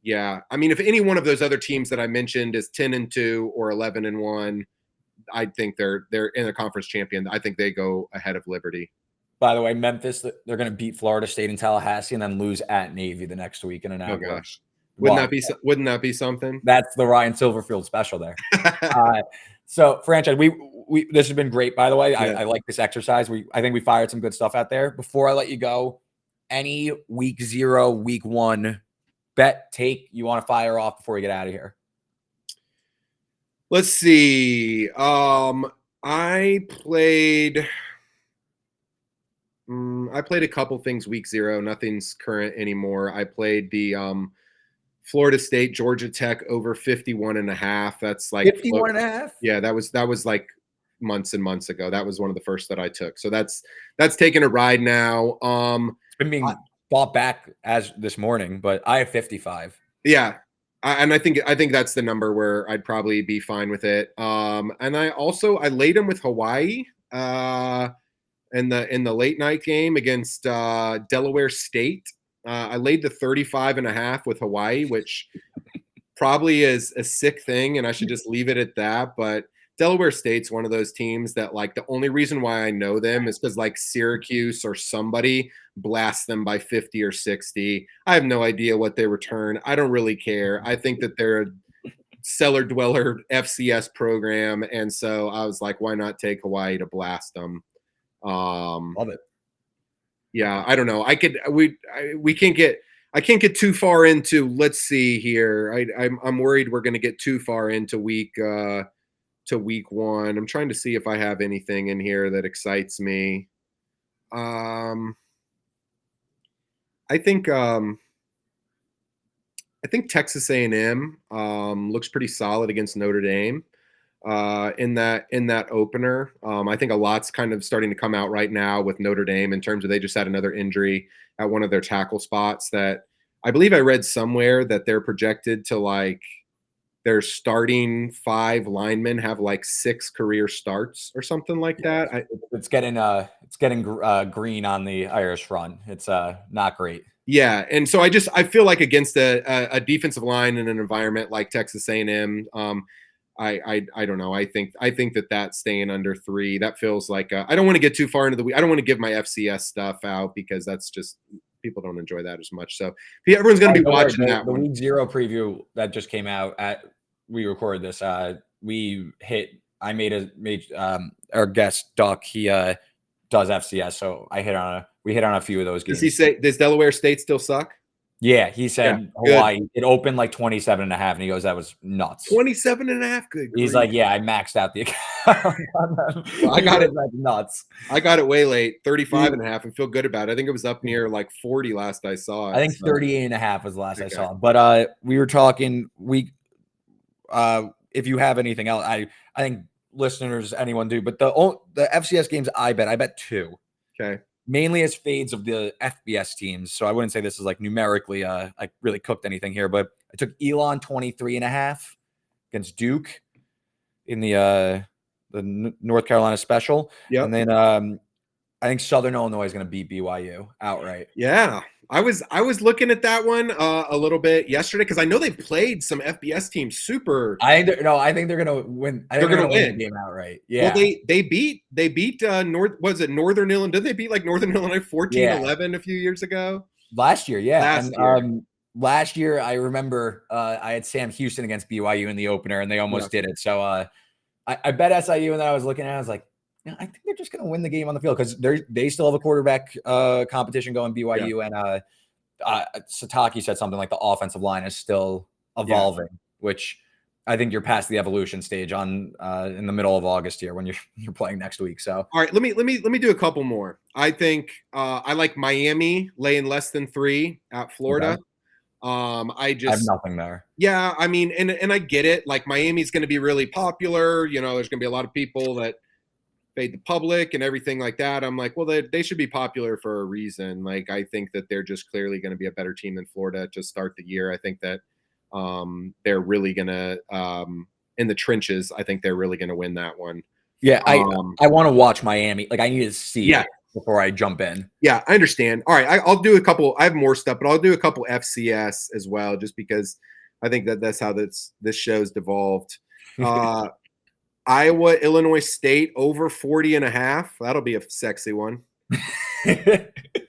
yeah. I mean, if any one of those other teams that I mentioned is 10-2 or 11-1, I think they're in the conference champion. I think they go ahead of Liberty. By the way, Memphis, they're going to beat Florida State and Tallahassee and then lose at Navy the next week in an hour. Oh gosh. Wouldn't that be something? That's the Ryan Silverfield special there. So franchise, we this has been great, by the way. I like this exercise. I think we fired some good stuff out there. Before I let you go, any week 0, week 1 bet take you want to fire off before we get out of here? Let's see. I played a couple things week 0. Nothing's current anymore. I played the Florida State, Georgia Tech over 51.5. That's like 51.5. Yeah, that was like months and months ago. That was one of the first that I took. So that's taking a ride now. It's been being bought back as this morning, but I have 55. Yeah. And I think that's the number where I'd probably be fine with it. And I laid him with Hawaii in the late night game against Delaware State. I laid the 35.5 with Hawaii, which probably is a sick thing, and I should just leave it at that. But Delaware State's one of those teams that like the only reason why I know them is because like Syracuse or somebody blasts them by 50 or 60. I have no idea what they return. I don't really care. I think that they're a cellar dweller FCS program. And so I was like, why not take Hawaii to blast them? Love it. Yeah, I don't know. I can't get too far into. Let's see here. I'm worried we're going to get too far into week 1. I'm trying to see if I have anything in here that excites me. I think Texas A&M looks pretty solid against Notre Dame in that opener. I think a lot's kind of starting to come out right now with Notre Dame in terms of they just had another injury at one of their tackle spots that I believe I read somewhere that they're projected to like their starting 5 linemen have like 6 career starts or something like that. It's getting green on the Irish front. It's not great. Yeah, and so I feel like against a defensive line in an environment like Texas A&M, I don't know. I think that staying under 3, that feels like I don't want to get too far into the week. I don't want to give my FCS stuff out because that's just people don't enjoy that as much. So everyone's going to be watching that the one. week 0 preview that just came out we recorded this. I made our guest Duck. He does FCS, so we hit on a few of those games. Does Delaware State still suck? Yeah, he said Hawaii. It opened like 27.5, and he goes, that was nuts. 27.5, good. He's like, yeah, I maxed out the account. Well, I got it like nuts. I got it way late, 35.5, and feel good about it. I think it was up near like 40 last I saw it. I think 38.5 was the last I saw. But we were talking if you have anything else, I think listeners, anyone do, but the FCS games I bet 2. Okay. Mainly as fades of the FBS teams. So I wouldn't say this is like numerically I really cooked anything here, but I took Elon 23.5 against Duke in the North Carolina special. Yep. And then I think Southern Illinois is going to beat BYU outright. Yeah. I was looking at that one a little bit yesterday because I know they've played some FBS teams super. I think they're going to win. They're going to win the game outright. Yeah. Well, they beat Northern Illinois? Did they beat like Northern Illinois 14-11 a few years ago? Last year, yeah. Last year, I remember I had Sam Houston against BYU in the opener, and they almost did it. So I bet SIU, and then I was looking at it, I was like, I think they're just going to win the game on the field because they still have a quarterback competition going. BYU and Sataki said something like the offensive line is still evolving, which I think you're past the evolution stage on in the middle of August here when you're playing next week. So all right, let me do a couple more. I think I like Miami laying less than 3 at Florida. Okay. I have nothing there. Yeah, I mean, and I get it. Like Miami's going to be really popular. You know, there's going to be a lot of people that fade the public and everything like that. I'm like, well, they should be popular for a reason. Like, I think that they're just clearly going to be a better team than Florida to start the year. I think that they're really going to in the trenches. I think they're really going to win that one. Yeah, I want to watch Miami. Like, I need to see it before I jump in. Yeah, I understand. All right, I'll do a couple. I have more stuff, but I'll do a couple FCS as well, just because I think that's how this show's devolved. Iowa, Illinois State over 40.5. That'll be a sexy one.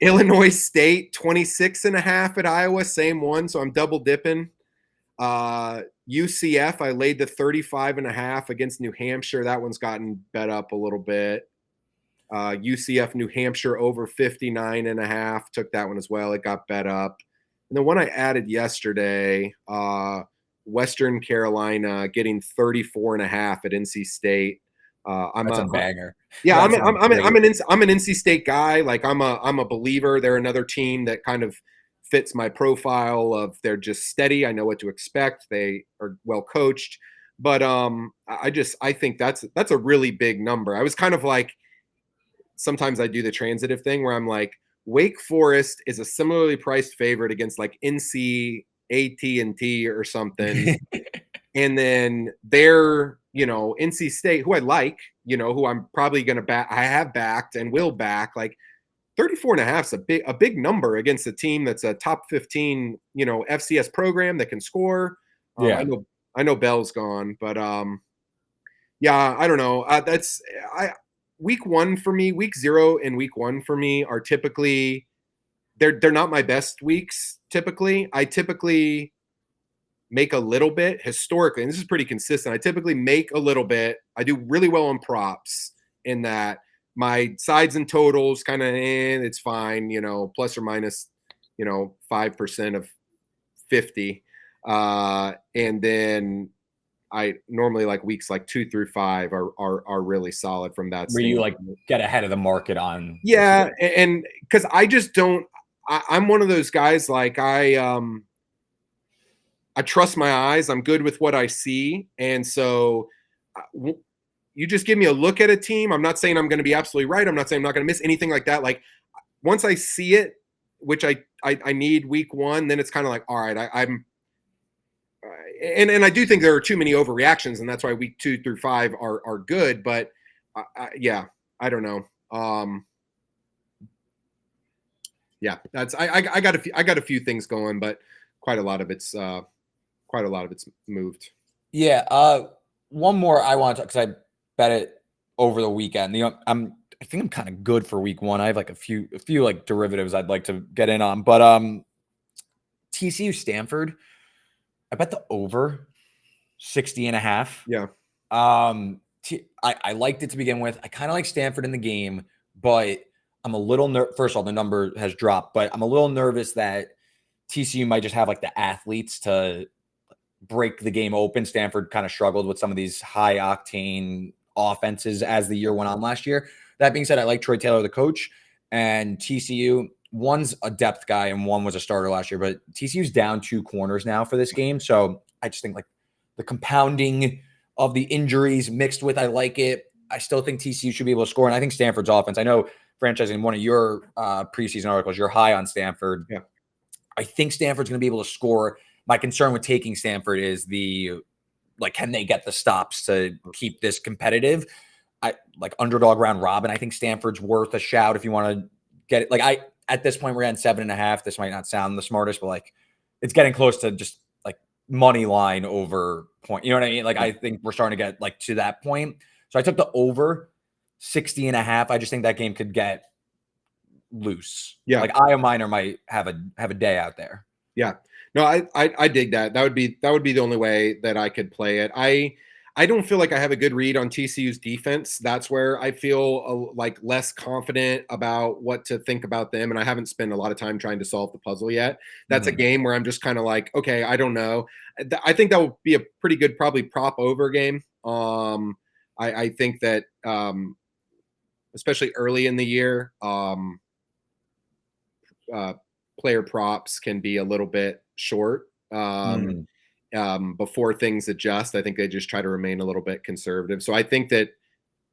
Illinois State 26.5 at Iowa, same one. So I'm double dipping. UCF, I laid the 35.5 against New Hampshire. That one's gotten bet up a little bit. UCF, New Hampshire over 59.5. Took that one as well. It got bet up. And the one I added yesterday, Western Carolina getting 34.5 at NC State. That's a banger. Yeah, I'm an NC State guy. Like I'm a believer. They're another team that kind of fits my profile of they're just steady. I know what to expect. They are well coached. But I think that's a really big number. I was kind of like, sometimes I do the transitive thing where I'm like, Wake Forest is a similarly priced favorite against like NC AT&T or something. And then they're, NC State, who I like, who I'm probably going to back, I have backed and will back, like 34.5 is a big number against a team that's a top 15, FCS program that can score. Yeah. I know Bell's gone, but yeah, I don't know. Week 1 for me, week 0 and week 1 for me are typically, they're not my best weeks. Typically, I typically make a little bit historically, and this is pretty consistent. I typically make a little bit. I do really well on props in that. my sides and totals kind of, it's fine, plus or minus, 5% of 50. And then I normally like weeks like 2 through 5 are really solid from that Where you like standpoint. get ahead of the market on. Yeah, and because I just don't. I'm one of those guys. Like I trust my eyes. I'm good with what I see, and so you just give me a look at a team. I'm not saying I'm going to be absolutely right. I'm not saying I'm not going to miss anything like that. Like once I see it, which I need week 1, then it's kind of like, all right, I'm. And I do think there are too many overreactions, and that's why week 2 through 5 are good. But yeah, I don't know. Yeah, that's I got a few things going, but quite a lot of it's moved. Yeah. One more I want to, because I bet it over the weekend. I think I'm kind of good for week 1. I have like a few like derivatives I'd like to get in on, but TCU Stanford, I bet the over 60.5. Yeah. I liked it to begin with. I kind of like Stanford in the game, but I'm a little first of all, the number has dropped, but I'm a little nervous that TCU might just have like the athletes to break the game open. Stanford kind of struggled with some of these high octane offenses as the year went on last year. That being said, I like Troy Taylor, the coach, and TCU. One's a depth guy and one was a starter last year, but TCU's down 2 corners now for this game. So I just think like the compounding of the injuries mixed with, I like it. I still think TCU should be able to score. And I think Stanford's offense, I know franchising in one of your preseason articles, you're high on Stanford. Yeah. I think Stanford's going to be able to score. My concern with taking Stanford is can they get the stops to keep this competitive? I like underdog round robin. I think Stanford's worth a shout if you want to get it. Like at this point, we're at 7.5. This might not sound the smartest, but like it's getting close to just like money line over point. You know what I mean? Like I think we're starting to get like to that point. So I took the over 60.5. I just think that game could get loose. Yeah. Like Iowa Minor might have a day out there. Yeah. No, I dig that. That would be the only way that I could play it. I don't feel like I have a good read on TCU's defense. That's where I feel like less confident about what to think about them. And I haven't spent a lot of time trying to solve the puzzle yet. That's a game where I'm just kind of like, okay, I don't know. I think that will be a pretty good, probably prop over game. I think that especially early in the year, player props can be a little bit short. Before things adjust, I think they just try to remain a little bit conservative. So I think that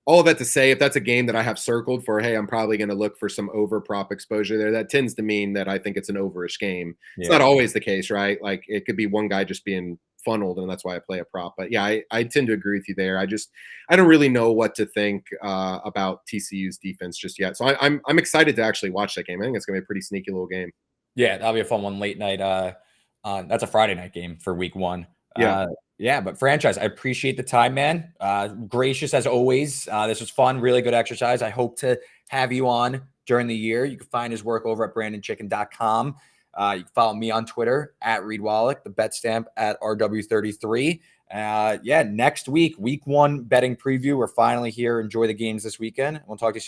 all of that to say, if that's a game that I have circled for, hey, I'm probably going to look for some over prop exposure there, that tends to mean that I think it's an overish game. Yeah. It's not always the case, right? Like it could be one guy just being funneled, and that's why I play a prop. But yeah, I tend to agree with you there. I don't really know what to think about TCU's defense just yet. So I'm excited to actually watch that game. I think it's going to be a pretty sneaky little game. Yeah, that'll be a fun one late night. That's a Friday night game for week 1. Yeah, but franchise, I appreciate the time, man. Gracious as always. This was fun, really good exercise. I hope to have you on during the year. You can find his work over at brandonchicken.com. You can follow me on Twitter at Reed Wallach, the betstamp at RW33. Next week 1 betting preview. We're finally here. Enjoy the games this weekend. We'll talk to you soon.